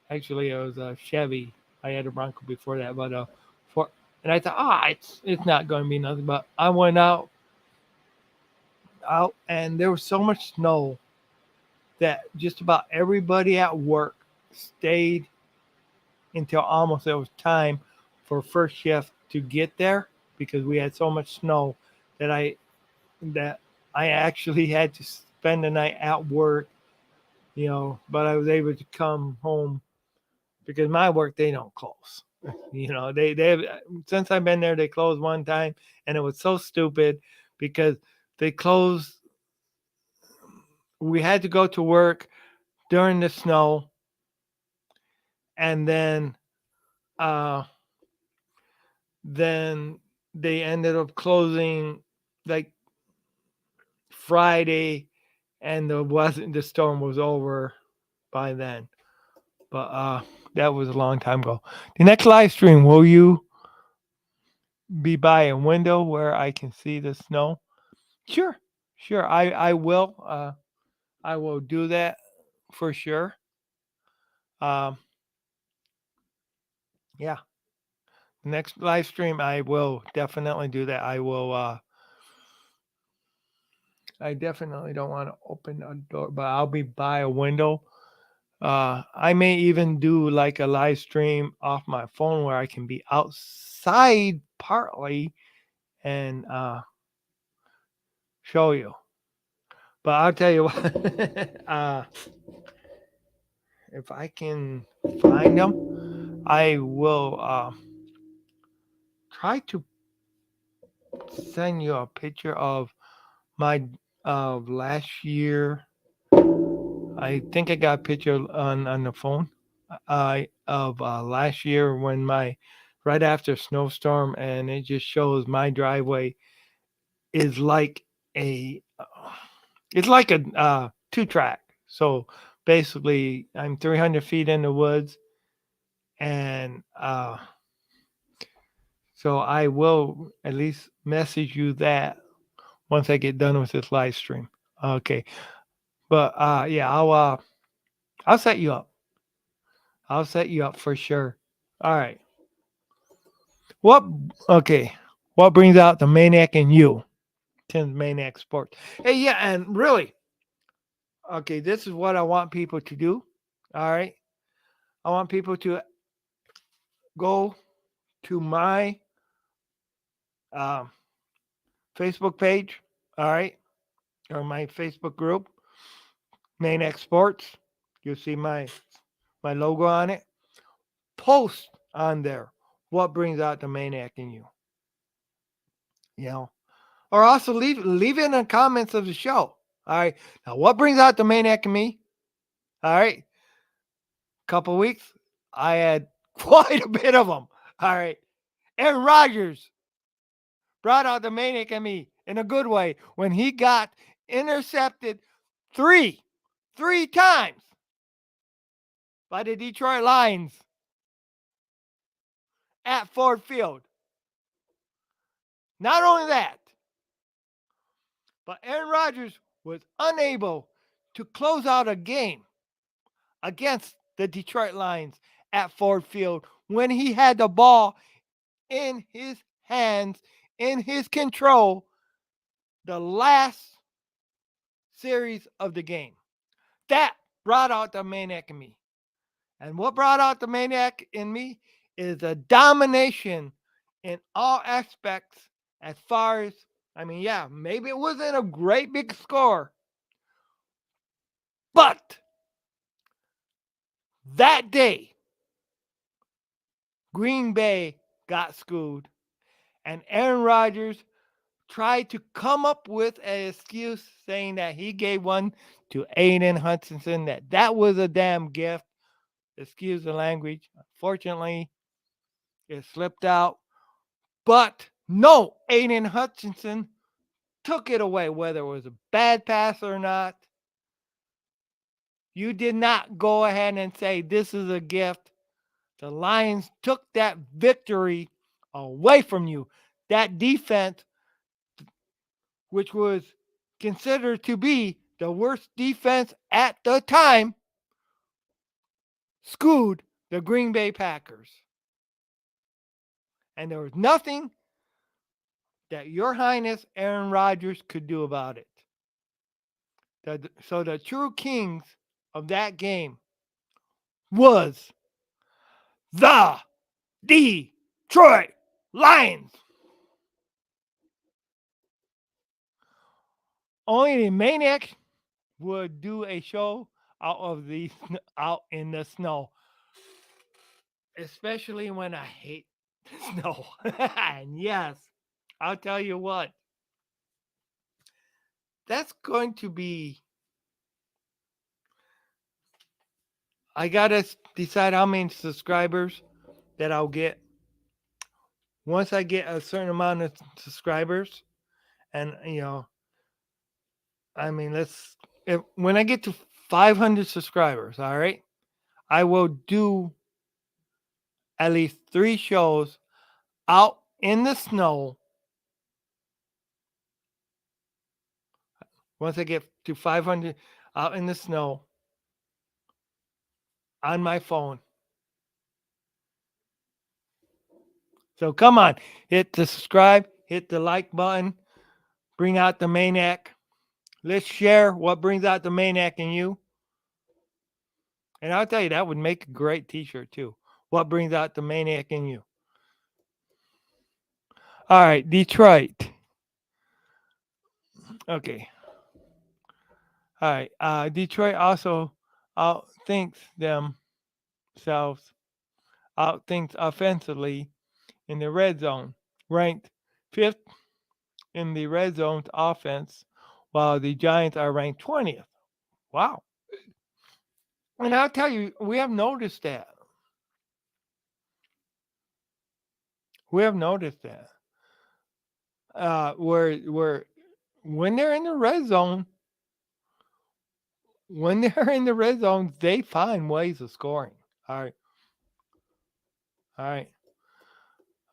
actually, it was a Chevy. I had a Bronco before that, but for and I thought, it's not going to be nothing. But I went out, and there was so much snow that just about everybody at work stayed until almost it was time for first shift to get there because we had so much snow that I actually had to spend the night at work, but I was able to come home because my work they don't close. They since I've been there they closed one time and it was so stupid because they closed. We had to go to work during the snow, and uh then they ended up closing like Friday, and the storm was over by then. But that was a long time ago. The next live stream, will you be by a window where I can see the snow? Sure, sure. I will. I will do that for sure. Um, yeah. Next live stream, I will definitely do that. I will. I definitely don't want to open a door, but I'll be by a window. I may even do like a live stream off my phone where I can be outside partly and show you. But I'll tell you what, if I can find them, I will try to send you a picture of my last year. I think I got a picture on the phone of last year when right after snowstorm, and it just shows my driveway is like a it's like a two track. So basically, I'm 300 feet in the woods, and so I will at least message you that once I get done with this live stream. Okay, but yeah, I'll set you up. I'll set you up for sure. All right. What? Okay. What brings out the maniac in you? Tim's Maniac Sports. Hey, yeah, and really, okay, this is what I want people to do. All right. I want people to go to my um, Facebook page. All right. Or my Facebook group, Maniac Sports. You'll see my logo on it. Post on there what brings out the maniac in you. You know, or also leave it in the comments of the show. All right. Now, what brings out the maniac in me? All right. Couple weeks, I had quite a bit of them. All right. Aaron Rodgers brought out the maniac in me in a good way when he got intercepted three times by the Detroit Lions at Ford Field. Not only that, but Aaron Rodgers was unable to close out a game against the Detroit Lions at Ford Field when he had the ball in his hands, in his control, the last series of the game. That brought out the maniac in me. And what brought out the maniac in me is the domination in all aspects as far as, I mean, yeah, maybe it wasn't a great big score, but that day, Green Bay got schooled, and Aaron Rodgers tried to come up with an excuse saying that he gave one to Aiden Hutchinson, that was a damn gift. Excuse the language. Unfortunately, it slipped out. But no, Aiden Hutchinson took it away, whether it was a bad pass or not. You did not go ahead and say this is a gift. The Lions took that victory away from you. That defense, which was considered to be the worst defense at the time, schooled the Green Bay Packers. And there was nothing that Your Highness Aaron Rodgers could do about it. So the true kings of that game was the Detroit Lions. Only the Maniac would do a show out in the snow, especially when I hate snow. And yes, I'll tell you what, that's going to be. I gotta decide how many subscribers that I'll get. Once I get a certain amount of subscribers, and I mean, when I get to 500 subscribers, all right, I will do at least 3 shows out in the snow. Once I get to 500 out in the snow on my phone. So come on, hit the subscribe, hit the like button, bring out the maniac. Let's share what brings out the maniac in you. And I'll tell you, that would make a great t-shirt too. What brings out the maniac in you? All right, Detroit. Okay. All right. Detroit also outthinks themselves, outthinks offensively in the red zone, ranked 5th in the red zone offense, while the Giants are ranked 20th. Wow. And I'll tell you, we have noticed that. We have noticed that. Where when they're in the red zone, they find ways of scoring. All right. All right.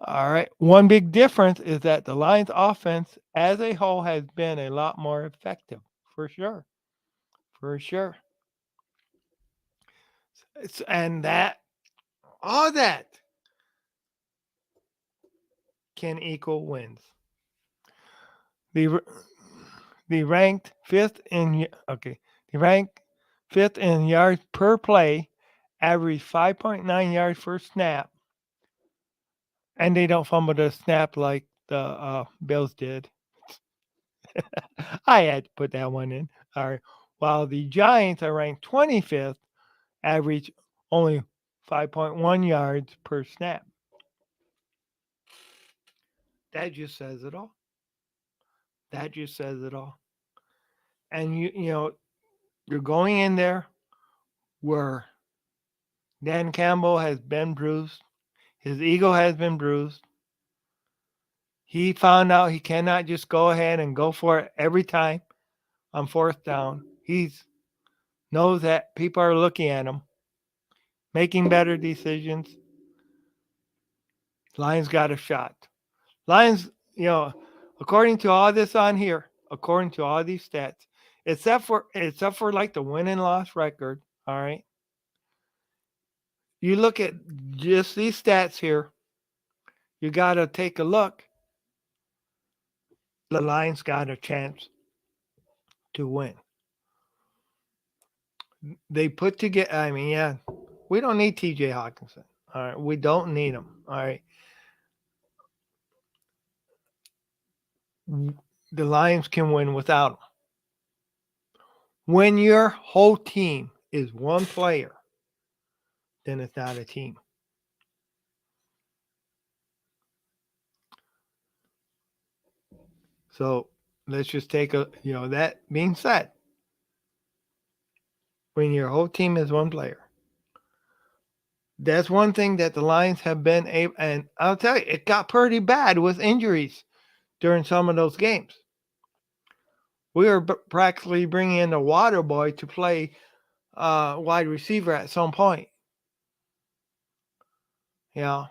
All right. One big difference is that the Lions offense as a whole has been a lot more effective, for sure. For sure. And all that can equal wins. The ranked fifth in yards per play, average 5.9 yards per snap, and they don't fumble the snap like the Bills did. I had to put that one in. All right. While the Giants are ranked 25th, average only 5.1 yards per snap. That just says it all. That just says it all. And you're going in there where Dan Campbell has been bruised. His ego has been bruised. He found out he cannot just go ahead and go for it every time on 4th down. He knows that people are looking at him, making better decisions. Lions got a shot. Lions, according to all this on here, according to all these stats, except for like the win and loss record, all right. You look at just these stats here, you got to take a look. The Lions got a chance to win. They put together, I mean, yeah, we don't need TJ Hawkinson. All right. We don't need him. All right. The Lions can win without him. When your whole team is one player, then it's not a team. So let's just take that being said, when your whole team is one player, that's one thing that the Lions have been able, and I'll tell you, it got pretty bad with injuries during some of those games. We were practically bringing in the water boy to play wide receiver at some point. Getting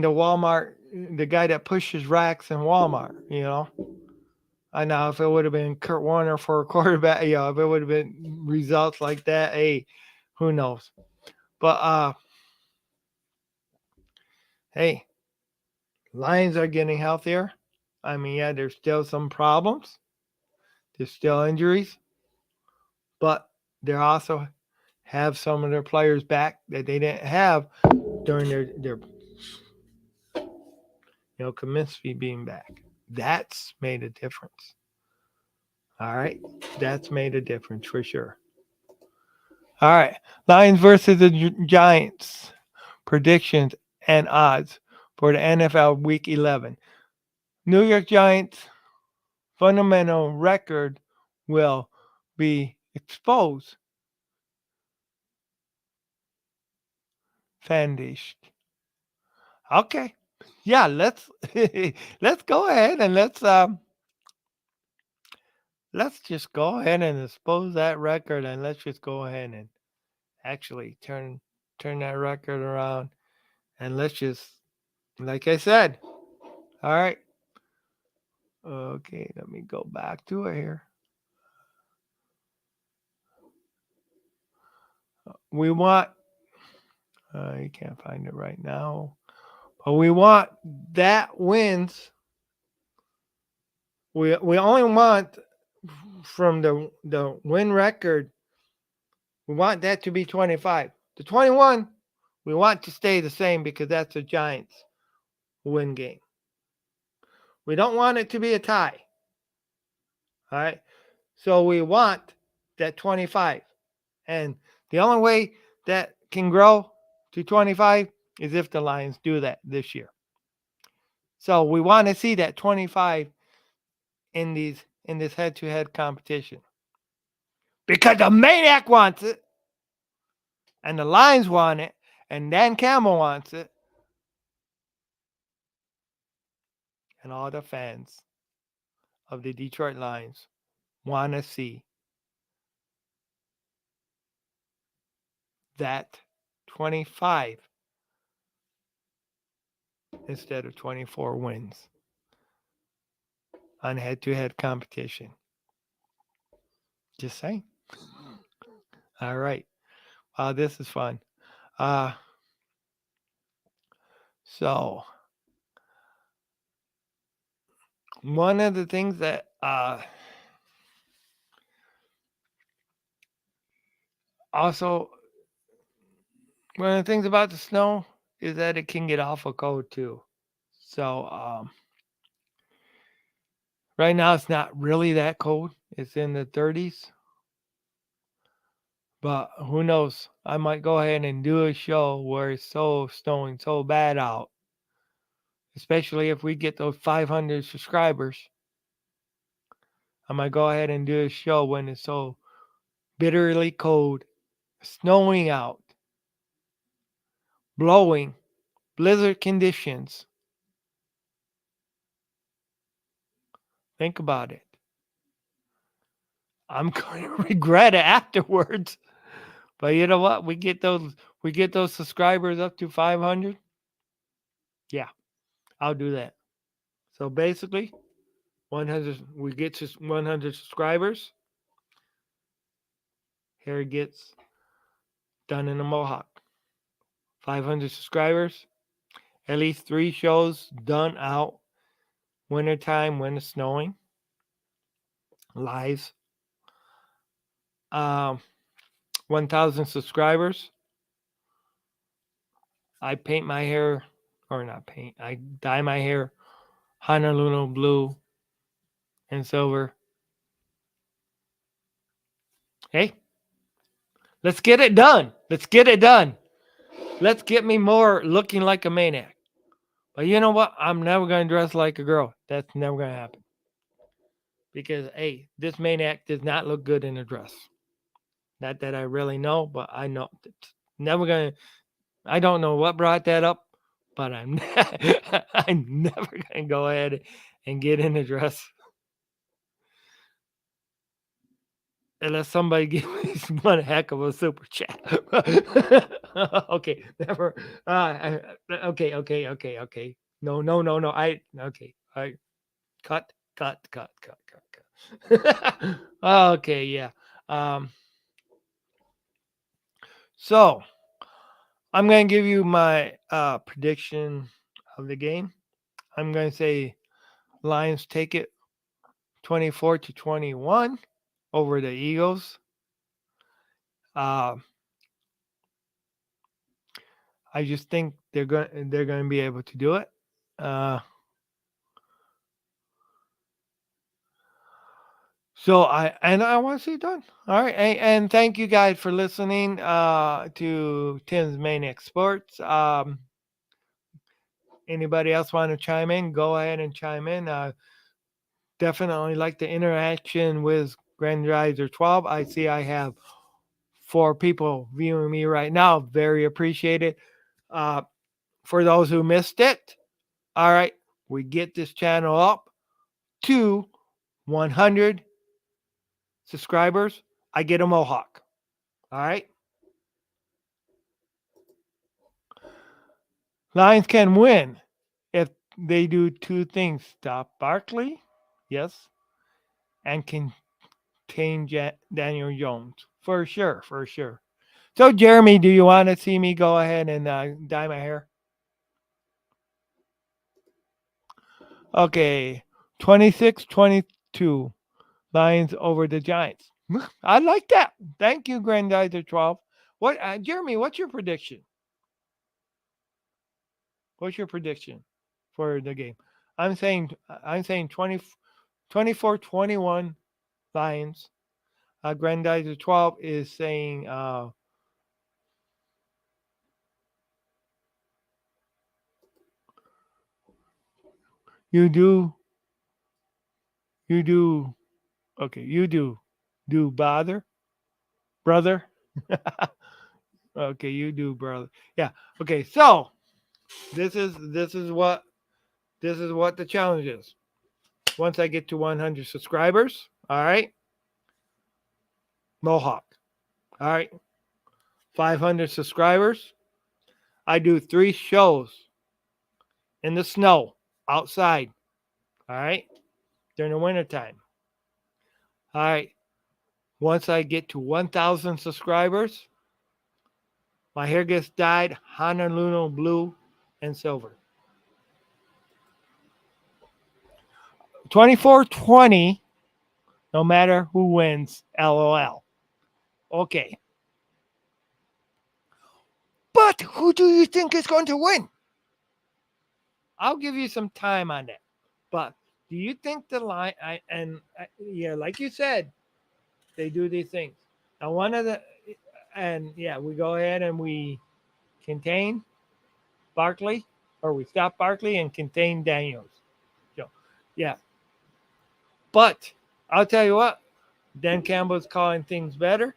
to Walmart, the guy that pushes racks in Walmart. I know if it would have been Kurt Warner for a quarterback, if it would have been results like that, hey, who knows? But hey, Lions are getting healthier. I mean, yeah, there's still some problems. There's still injuries, but they also have some of their players back that they didn't have during their Kaminsky being back. That's made a difference. All right, that's made a difference for sure. All right, Lions versus the Giants. Predictions and odds for the NFL Week 11. New York Giants fundamental record will be exposed. Fandish. Okay. Yeah, let's let's go ahead and let's just go ahead and expose that record, and let's just go ahead and actually turn that record around, and let's just, like I said. All right. Okay, let me go back to it here. We want you can't find it right now. But we want that wins. We only want from the win record. We want that to be 25. The 21, we want to stay the same because that's the Giants win game. We don't want it to be a tie. All right. So we want that 25. And the only way that can grow to 25 is if the Lions do that this year. So we want to see that 25 in this head-to-head competition. Because the Maniac wants it, and the Lions want it, and Dan Campbell wants it, and all the fans of the Detroit Lions want to see that 25 instead of 24 wins on head-to-head competition. Just saying. All right. This is fun. So one of the things that also, one of the things about the snow is that it can get awful cold too. So right now it's not really that cold. It's in the 30s. But who knows? I might go ahead and do a show where it's so snowing so bad out. Especially if we get those 500 subscribers. I might go ahead and do a show when it's so bitterly cold, snowing out, blowing, blizzard conditions. Think about it. I'm going to regret it afterwards. But you know what? We get those subscribers up to 500. Yeah, I'll do that. So basically, 100 we get to 100 subscribers. Hair gets done in a mohawk. 500 subscribers. At least 3 shows done out wintertime when it's snowing. Live. 1,000 subscribers. I paint my hair, or not paint, I dye my hair Honolulu blue and silver. Hey, let's get it done. Let's get it done. Let's get me more looking like a maniac. But you know what? I'm never going to dress like a girl. That's never going to happen. Because, hey, this maniac does not look good in a dress. Not that I really know, but I know it's never going to. I don't know what brought that up, but I'm never going to go ahead and get in a dress unless somebody gives me one heck of a super chat. Okay, never. Okay. No, no, no, no. Okay. I cut. Okay, yeah. Um, so I'm going to give you my prediction of the game. I'm going to say Lions take it 24-21 over the Eagles. Uh, I just think they're going to be able to do it. Uh, so I want to see it done. All right, and thank you guys for listening to Tim's Maniac Sports. Anybody else want to chime in? Go ahead and chime in. Definitely like the interaction with Grandizer 12. I see I have 4 people viewing me right now. Very appreciated. Uh, for those who missed it, all right, we get this channel up to 100 subscribers. I get a mohawk. All right. Lions can win if they do 2 things: stop Barkley, yes, and contain Daniel Jones. For sure, for sure. So, Jeremy, do you want to see me go ahead and dye my hair? Okay, 26-22, Lions over the Giants. I like that. Thank you, Grandizer 12. What, Jeremy? What's your prediction? What's your prediction for the game? I'm saying 24-21 Lions. Grandizer 12 is saying you do you do okay, you do bother brother. Okay, you do brother. Yeah. Okay, so this is what the challenge is. Once I get to 100 subscribers, all right, Mohawk. All right, 500 subscribers. I do 3 shows in the snow outside. All right, during the wintertime. All right, once I get to 1,000 subscribers, my hair gets dyed Honolulu blue and silver. 24-20, no matter who wins, LOL. Okay. But who do you think is going to win? I'll give you some time on that. But do you think the line, yeah, like you said, they do these things. Now, we go ahead and we contain Barkley, or we stop Barkley and contain Daniels. So, yeah. But I'll tell you what, Dan Campbell's calling things better.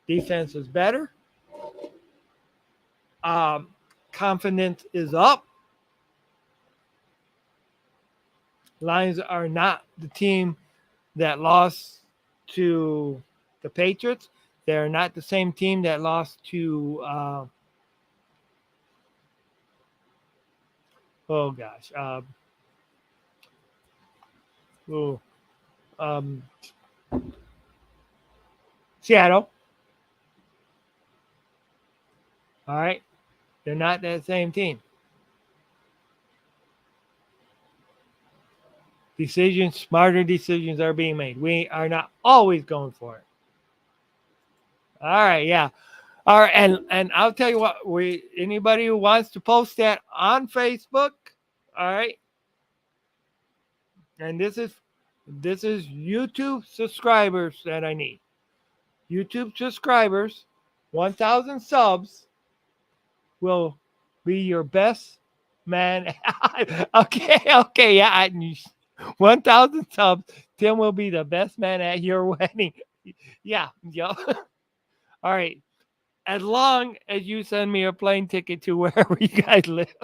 Defense is better. Um, Confidence is up. Lions are not the team that lost to the Patriots. They're not the same team that lost to, oh gosh, oh, um, Seattle. All right. They're not that same team. Smarter decisions are being made. We are not always going for it. All right. Yeah. All right. And I'll tell you what, anybody who wants to post that on Facebook, all right. And this is YouTube subscribers that I need. YouTube subscribers, 1,000 subs will be your best man. Okay, yeah. 1,000 subs. Tim will be the best man at your wedding. Yeah, yeah. All right. As long as you send me a plane ticket to wherever you guys live.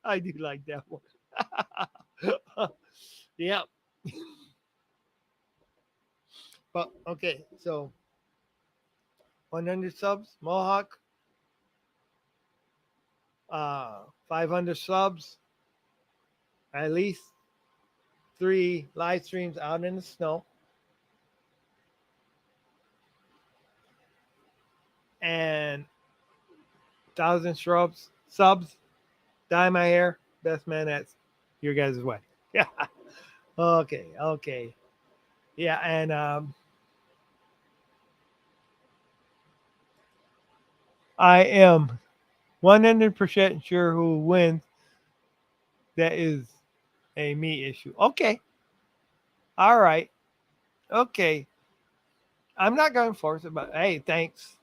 I do like that one. Yeah. But okay, so 100 subs, Mohawk, 500 subs, at least 3 live streams out in the snow, and 1,000 subs, dye my hair, best man at your guys' wedding. Yeah. Okay. Yeah, and I am 100% sure who wins. That is a me issue. Okay. All right. Okay. I'm not going to force it, but hey, thanks.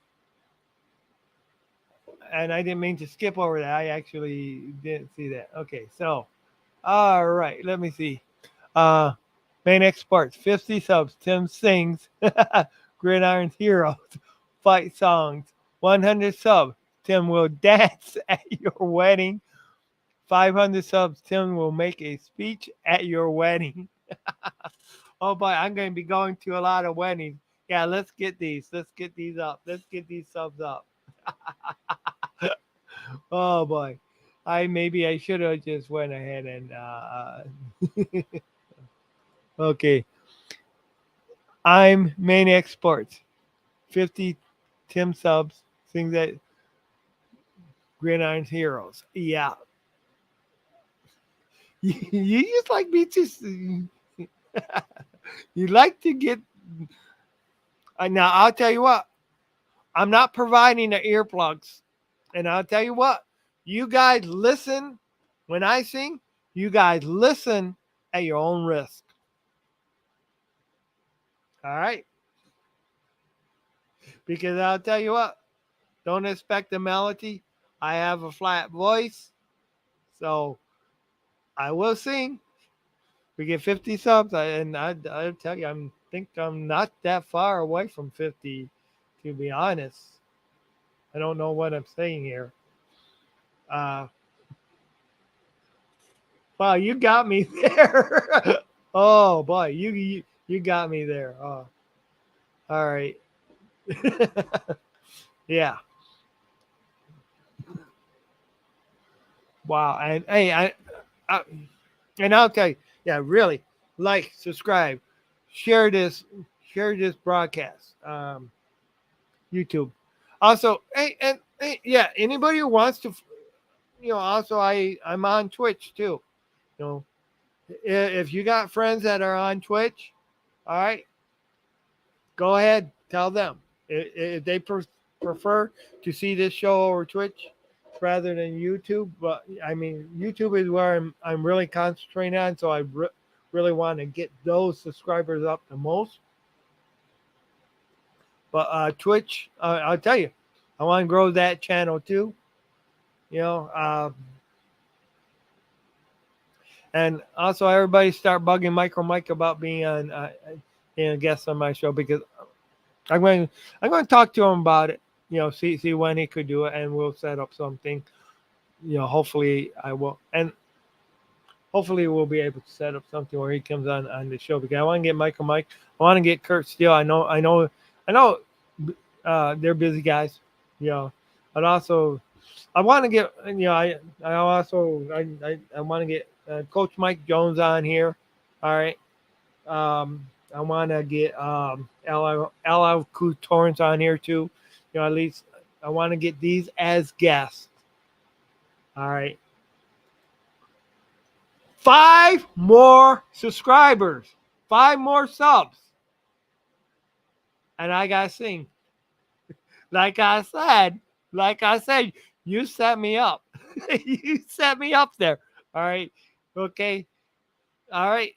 And I didn't mean to skip over that. I actually didn't see that. Okay, so all right, let me see. Uh Main Exports, 50 subs. Tim sings Gridiron's Heroes, fight songs. 100 subs. Tim will dance at your wedding. 500 subs. Tim will make a speech at your wedding. Oh boy, I'm going to be going to a lot of weddings. Yeah, let's get these. Let's get these up. Let's get these subs up. Oh boy, I should have just went ahead and okay. I'm Maniac Sports. 50 Tim subs. Things that Gridiron's Heroes. Yeah, you just like me to. You like to get. Now I'll tell you what. I'm not providing the earplugs, and I'll tell you what. You guys listen when I sing. You guys listen at your own risk. All right. Because I'll tell you what, don't expect a melody. I have a flat voice, so I will sing. We get 50 subs, and I'll tell you, think I'm not that far away from 50, to be honest. I don't know what I'm saying here. Uh, wow, you got me there. Oh boy, you got me there. Oh, all right. Yeah. Wow. And hey, I and I'll tell you, yeah, really, like, subscribe, share this, share this broadcast. YouTube. Also, hey, yeah, anybody who wants to, also I'm on Twitch too. You know, if you got friends that are on Twitch, all right, go ahead, tell them if they prefer to see this show over Twitch rather than YouTube. But I mean, YouTube is where I'm really concentrating on, so I really want to get those subscribers up the most. But Twitch, I'll tell you, I want to grow that channel too. You know, and also everybody start bugging Mike about being on, guest on my show, because I'm going to talk to him about it. See when he could do it, and we'll set up something. Hopefully I will, and hopefully we'll be able to set up something where he comes on the show, because I want to get Mike. I want to get Kurt Steele. I know. They're busy guys, but also I want to get, I also I want to get Coach Mike Jones on here. All right. I want to get Al Torrance on here too. At least I want to get these as guests. All right. 5 more subscribers, 5 more subs, and I gotta sing. Like I said, you set me up. You set me up there. All right. Okay. All right.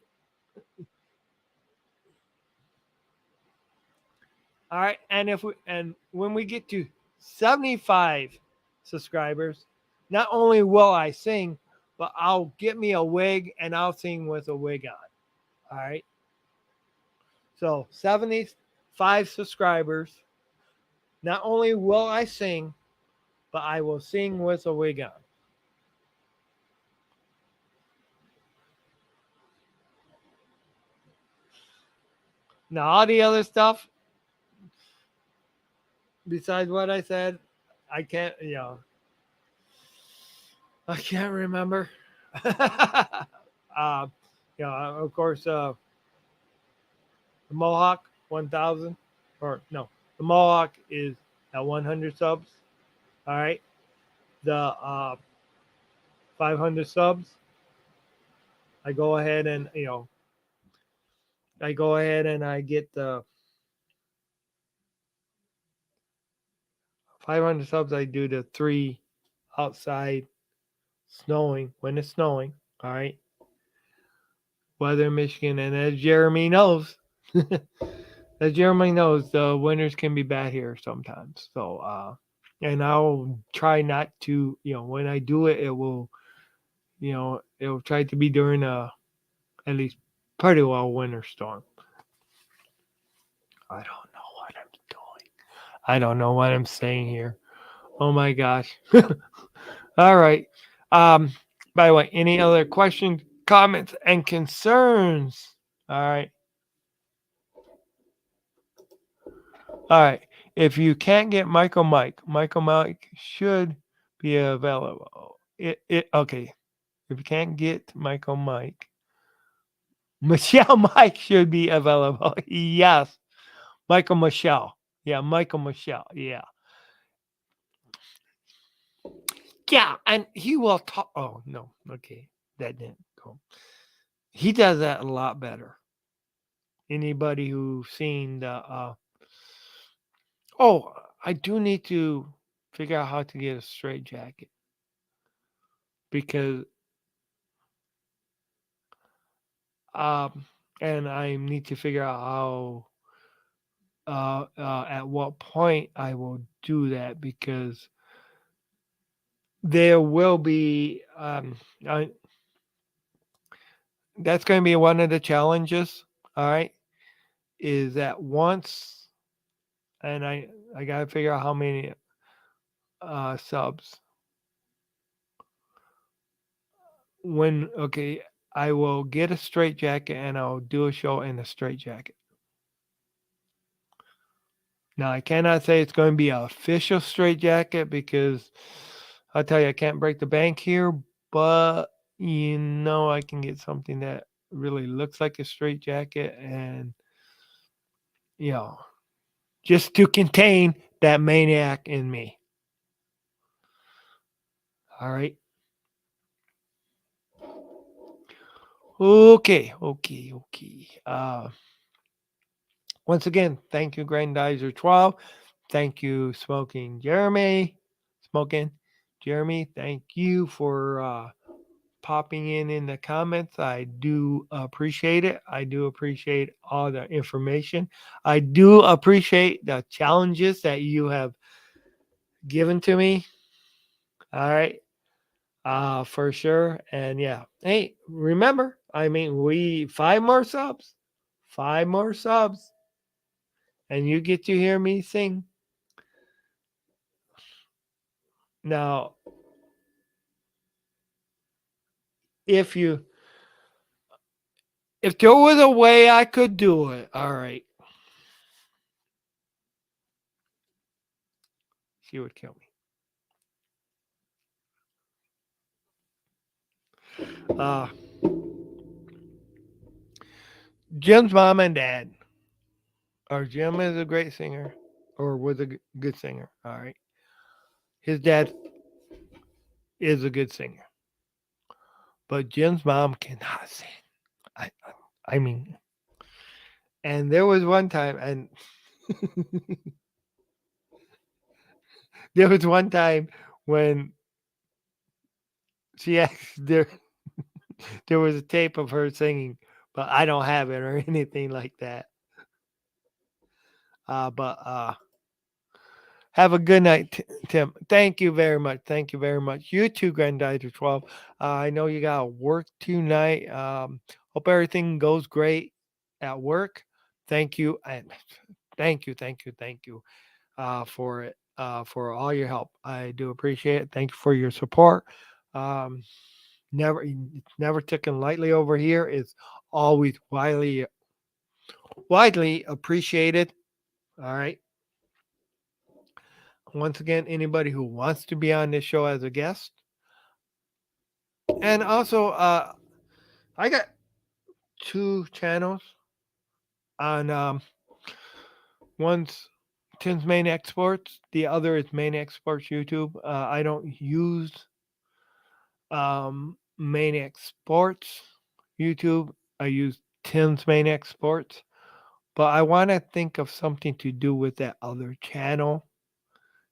All right. And when we get to 75 subscribers, Not only will I sing, but I'll get me a wig and I'll sing with a wig on. All right. So 75 subscribers. Not only will I sing, but I will sing with a wig on. Now, all the other stuff, besides what I said, I can't, I can't remember. uh, of course, the Mohawk 1000, or no, the Mohawk is at 100 subs. All right. The 500 subs, I go ahead and, I get the 500 subs. I do the 3 outside snowing when it's snowing. All right. Weather in Michigan. And as Jeremy knows, the winters can be bad here sometimes. So, and I'll try not to, when I do it, it'll try to be during at least pretty well winter storm. I don't know what I'm doing. I don't know what I'm saying here. Oh my gosh. All right. Um, by the way, any other questions, comments, and concerns? All right. All right. If you can't get Michael Mike should be available. It okay. If you can't get Michael Mike, Michelle Mike should be available. Yes. Michael Michelle. Yeah, Michael Michelle. Yeah. Yeah, and he will talk. Oh, no. Okay. That didn't go. He does that a lot better. Anybody who's seen the oh, I do need to figure out how to get a straight jacket because and I need to figure out how at what point I will do that because there will be that's going to be one of the challenges. All right, is that once, and I got to figure out how many subs. When okay, I will get a straight jacket and I'll do a show in a straight jacket. Now I cannot say it's going to be an official straight jacket because I'll tell you I can't break the bank here, but I can get something that really looks like a straight jacket and you know just to contain that maniac in me. All right. Okay. Once again, thank you, Grandizer 12. Thank you, Smoking Jeremy. Smoking Jeremy, thank you for popping in the comments. I do appreciate it. I do appreciate all the information. I do appreciate the challenges that you have given to me. All right. For sure. And yeah. Hey, remember, we 5 more subs, and you get to hear me sing. Now, if there was a way I could do it, all right, she would kill me. Jim's mom and dad, or Jim is a great singer, or was a good singer. All right, his dad is a good singer, but Jim's mom cannot sing. I, I mean, and there was one time, and there was one time when she asked there was a tape of her singing, but I don't have it or anything like that. But Have a good night, Tim. Thank you very much. Thank you very much. You too, Granddaughter 12. I know you got to work tonight. Hope everything goes great at work. Thank you. And thank you for it, for all your help. I do appreciate it. Thank you for your support. Um, it's never taken lightly over here. It's always widely appreciated. All right. Once again, anybody who wants to be on this show as a guest, and also I got two channels on one's Tim's Main Exports, the other is Main Exports YouTube. I don't use Main Exports YouTube. I use Tim's Main Exports, but I want to think of something to do with that other channel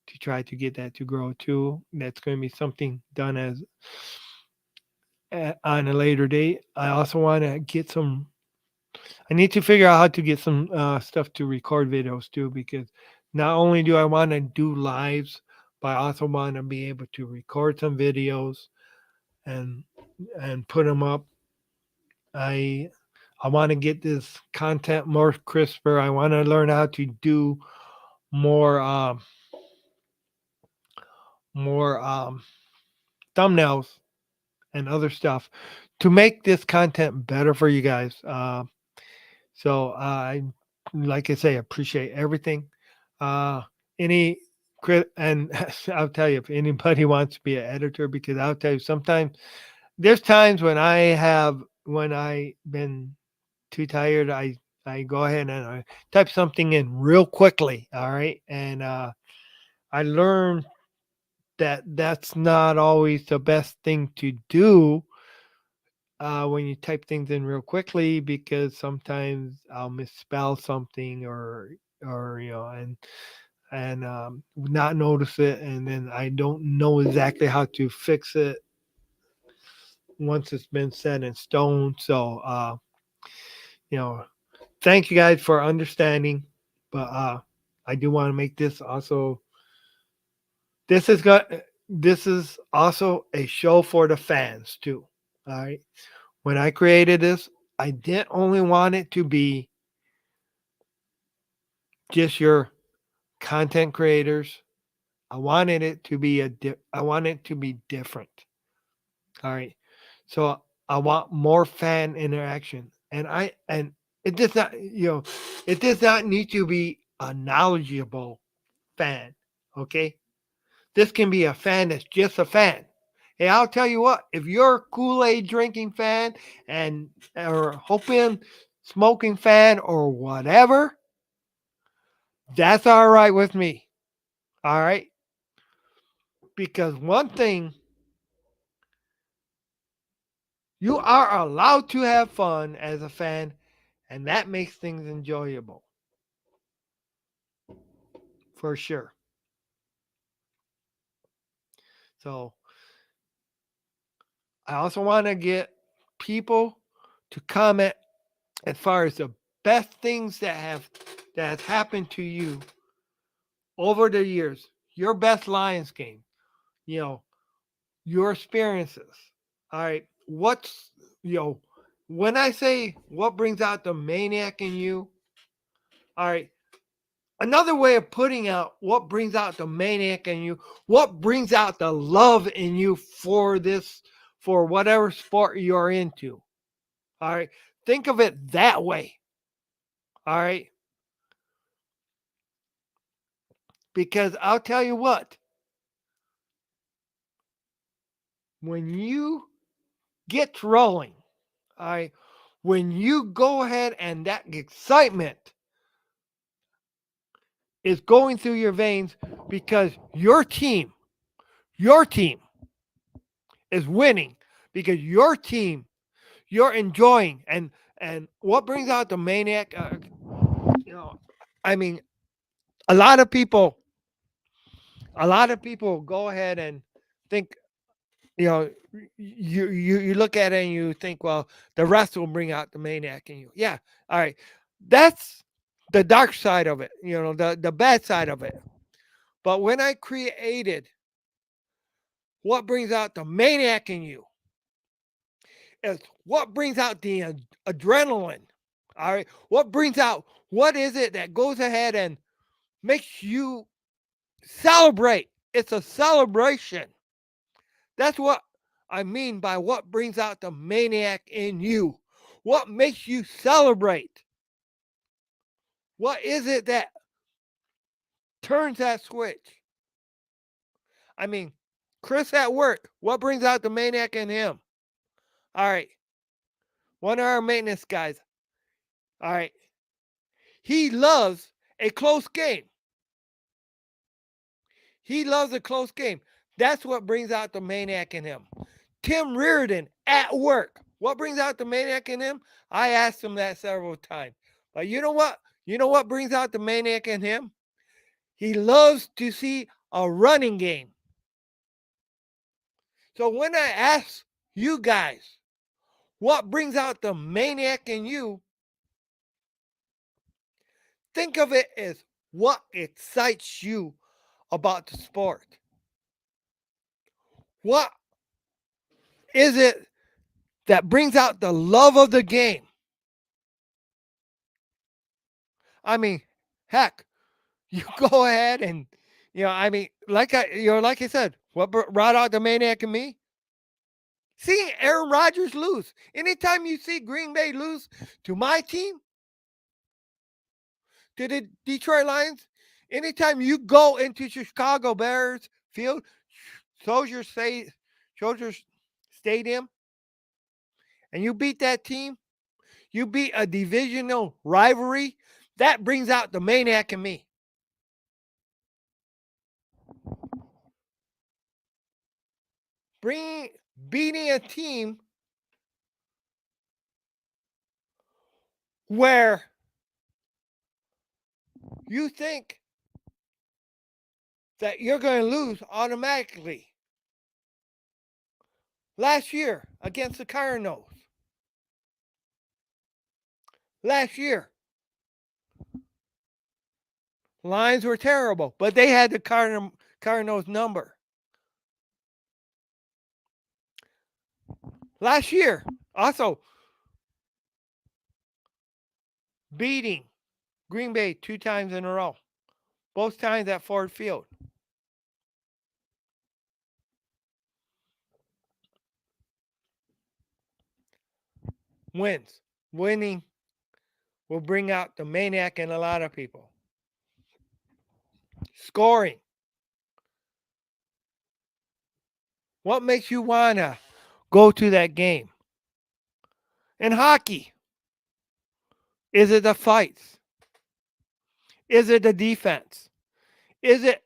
to try to get that to grow too. That's going to be something done as on a later date. I also want to get some. I need to figure out how to get some stuff to record videos too, because not only do I want to do lives, but I also want to be able to record some videos and put them up. I I want to get this content more crisper. I want to learn how to do more more thumbnails and other stuff to make this content better for you guys. So I, like I say, appreciate everything. Uh, any and I'll tell you if anybody wants to be an editor, because I'll tell you sometimes there's times when I been too tired. I go ahead and I type something in real quickly. All right, and I learned that that's not always the best thing to do when you type things in real quickly, because sometimes I'll misspell something or not notice it, and then I don't know exactly how to fix it once it's been set in stone. So you know, thank you guys for understanding, but I do want to make this also. This is got this is also a show for the fans too. All right. When I created this, I didn't only want it to be just your content creators. I wanted it to be I want it to be different. All right. So I want more fan interaction. And it does not, it does not need to be a knowledgeable fan. Okay. This can be a fan that's just a fan. Hey, I'll tell you what, if you're a Kool-Aid drinking fan and or hoping smoking fan or whatever, that's all right with me. All right. Because one thing, you are allowed to have fun as a fan, and that makes things enjoyable for sure. So I also want to get people to comment as far as the best things that has happened to you over the years, your best Lions game, you know, your experiences. All right. You know, when I say what brings out the maniac in you, all right, another way of putting out what brings out the maniac in you, what brings out the love in you for this, for whatever sport you're into. All right. Think of it that way. All right. Because I'll tell you what, when you get rolling, all right, when you go ahead and that excitement is going through your veins because your team is winning, because your team, you're enjoying, and what brings out the maniac, you know, I mean, a lot of people, go ahead and think, you know, you look at it and you think, well, the rest will bring out the maniac in you. Yeah, all right, that's the dark side of it, the bad side of it. But when I created what brings out the maniac in you, is what brings out the adrenaline. All right. What brings out, what is it that goes ahead and makes you celebrate? It's a celebration. That's what I mean by what brings out the maniac in you. What makes you celebrate? What is it that turns that switch? I mean, Chris at work, what brings out the maniac in him? All right. One of our maintenance guys. All right. He loves a close game. He loves a close game. That's what brings out the maniac in him. Tim Reardon at work. What brings out the maniac in him? I asked him that several times. But you know what? You know what brings out the maniac in him? He loves to see a running game. So when I ask you guys, what brings out the maniac in you? Think of it as what excites you about the sport. What is it that brings out the love of the game? I mean, heck, you go ahead and I mean, like I said, what brought out the maniac in me? Seeing Aaron Rodgers lose. Anytime you see Green Bay lose to my team, to the Detroit Lions, anytime you go into Chicago Bears field, Soldier Stadium, and you beat that team, you beat a divisional rivalry, that brings out the maniac in me. Beating a team where you think that you're going to lose automatically. Last year against the Cardinals. Last year, Lions were terrible, but they had the Cardinals number. Last year, also beating Green Bay 2 times in a row, both times at Ford Field. Wins. Winning will bring out the maniac in a lot of people. Scoring. What makes you want to go to that game? In hockey, is it the fights? Is it the defense? Is it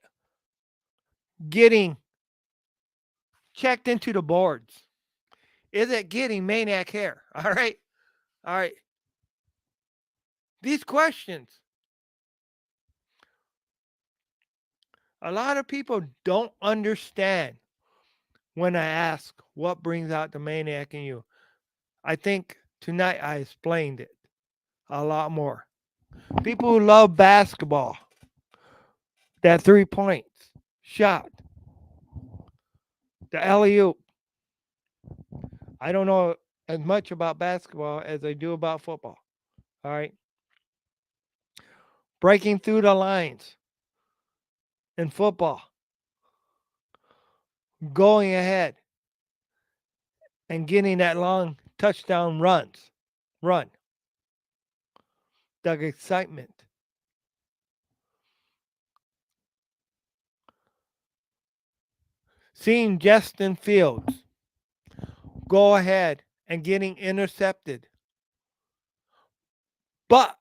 getting checked into the boards? Is it getting maniac hair? All right. All right. These questions, a lot of people don't understand when I ask what brings out the maniac in you. I think tonight I explained it a lot more. People who love basketball, that 3 points shot, the alley-oop. I don't know as much about basketball as I do about football. All right. Breaking through the lines in football, going ahead and getting that long touchdown run. The excitement. Seeing Justin Fields go ahead and getting intercepted. But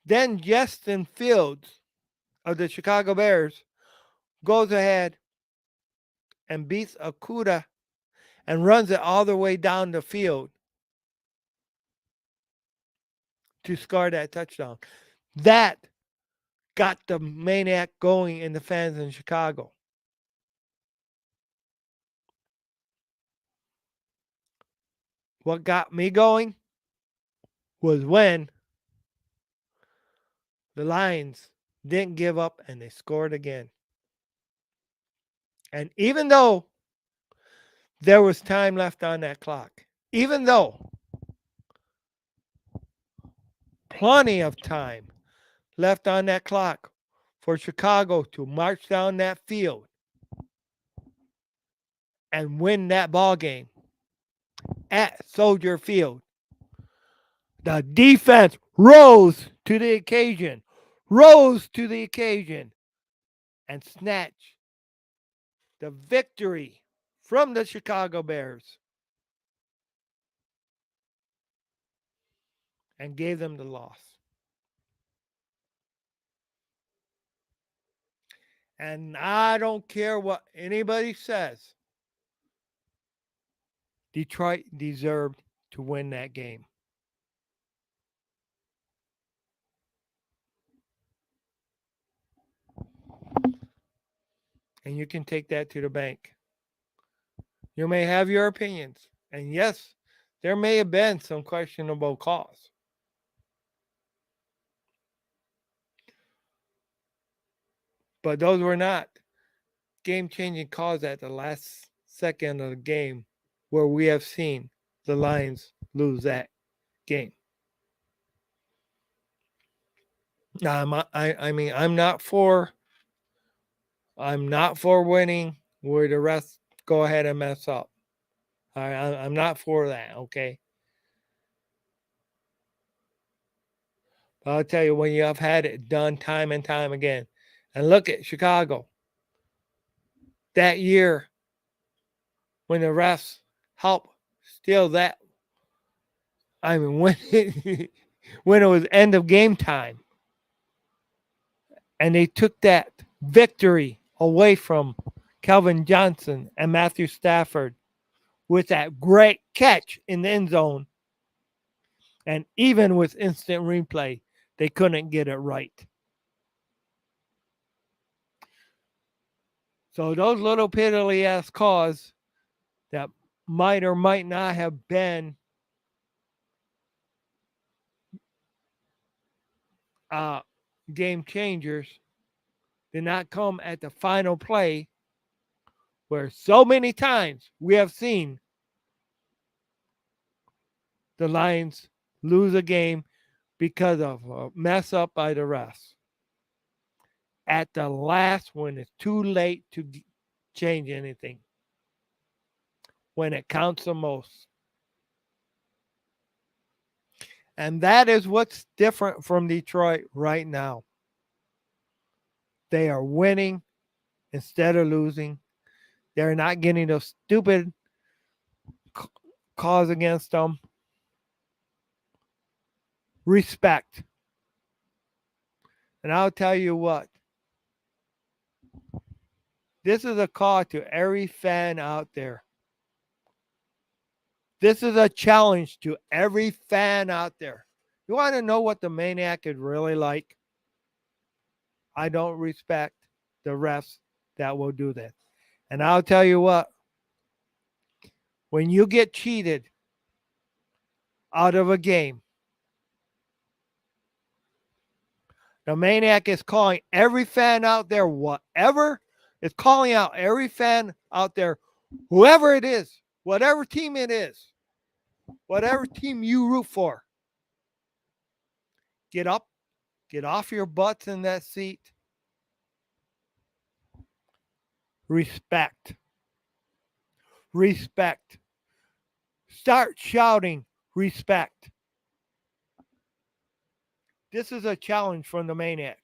then Justin Fields of the Chicago Bears goes ahead and beats Okudah and runs it all the way down the field to score that touchdown. That got the maniac going in the fans in Chicago. What got me going was when the Lions didn't give up and they scored again. And even though there was time left on that clock, even though plenty of time left on that clock for Chicago to march down that field and win that ball game at Soldier Field, the defense rose to the occasion, and snatched the victory from the Chicago Bears and gave them the loss. And I don't care what anybody says, Detroit deserved to win that game. And you can take that to the bank. You may have your opinions. And yes, there may have been some questionable calls. But those were not game changing calls at the last second of the game where we have seen the Lions lose that game. I mean, I'm not for winning where the refs go ahead and mess up. I'm not for that, okay? But I'll tell you, when you have had it done time and time again, and look at Chicago that year when the refs helped steal that. I mean, when when it was end of game time, and they took that victory away from Calvin Johnson and Matthew Stafford with that great catch in the end zone. And even with instant replay, they couldn't get it right. So those little piddly ass calls that might or might not have been game changers did not come at the final play, where so many times we have seen the Lions lose a game because of a mess up by the refs. At the last, when it's too late to change anything, when it counts the most. And that is what's different from Detroit right now. They are winning instead of losing. They're not getting those stupid calls against them. Respect. And I'll tell you what, this is a call to every fan out there. This is a challenge to every fan out there. You want to know what the Maniac is really like? I don't respect the refs that will do that. And I'll tell you what, when you get cheated out of a game, the Maniac is calling every fan out there, whatever, is calling out every fan out there, whoever it is, whatever team it is, whatever team you root for. Get up, get off your butts in that seat. Respect. Respect. Start shouting respect. This is a challenge from the Maniac.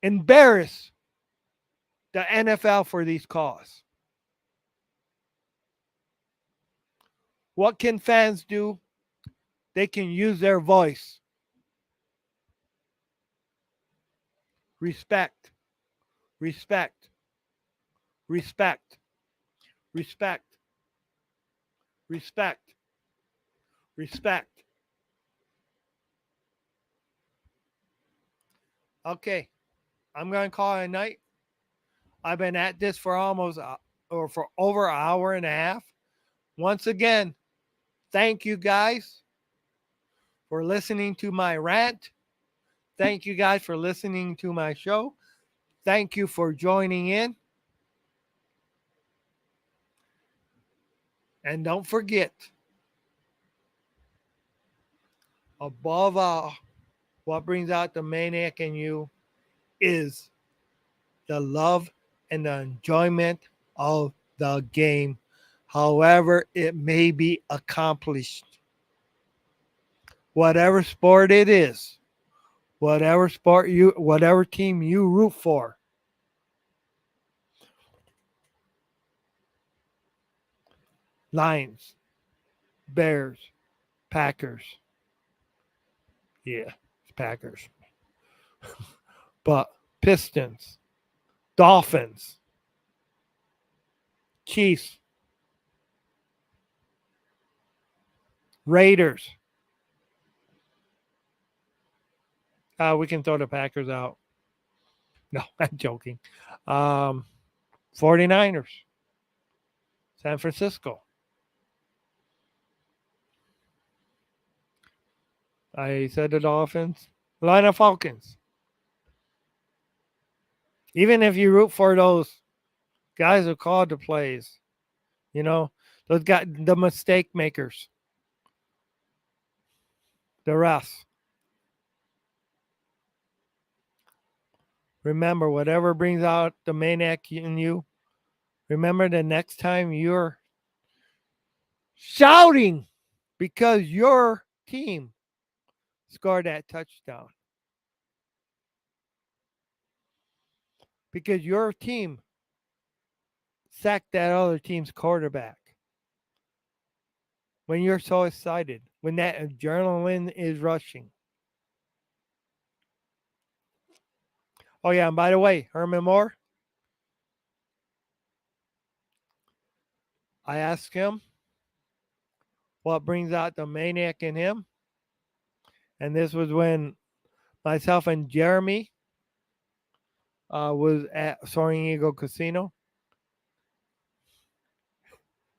Embarrass the NFL for these calls. What can fans do? They can use their voice. Respect. Respect. Respect. Respect. Respect. Respect. Okay, I'm going to call it a night. I've been at this for for over an hour and a half. Once again, thank you guys for listening to my rant. Thank you guys for listening to my show. thank you for joining in. And don't forget, above all, what brings out the maniac in you is the love and the enjoyment of the game, however it may be accomplished. Whatever sport it is, whatever team you root for. Lions, Bears, Packers. Yeah, it's Packers. But Pistons, Dolphins, Chiefs, Raiders. We can throw the Packers out. No, I'm joking. 49ers, San Francisco. I said the Dolphins, Atlanta Falcons. Even if you root for those guys who called the plays, those guys, the mistake makers, the refs. Remember, whatever brings out the maniac in you, remember the next time you're shouting because your team scored that touchdown. Because your team sacked that other team's quarterback. When you're so excited, when that adrenaline is rushing. Oh, yeah, and by the way, Herman Moore, I asked him what brings out the maniac in him. And this was when myself and Jeremy was at Soaring Eagle Casino.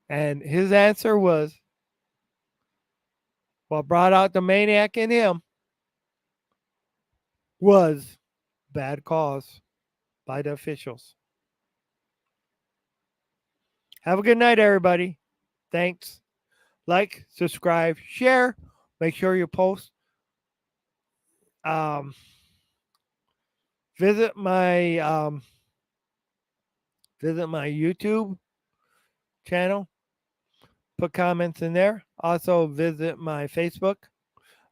And his answer was, what brought out the maniac in him was bad calls by the officials. Have a good night, everybody. Thanks. Like, subscribe, share. Make sure you post. Visit my YouTube channel. Put comments in there. Also visit my Facebook.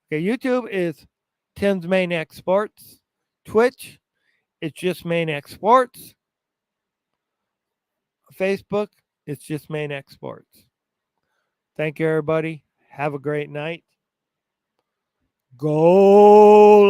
Okay, YouTube is Tim's Maniac Sports. Twitch, it's just Maniac Sports. Facebook, it's just Maniac Sports. Thank you, everybody. Have a great night. Go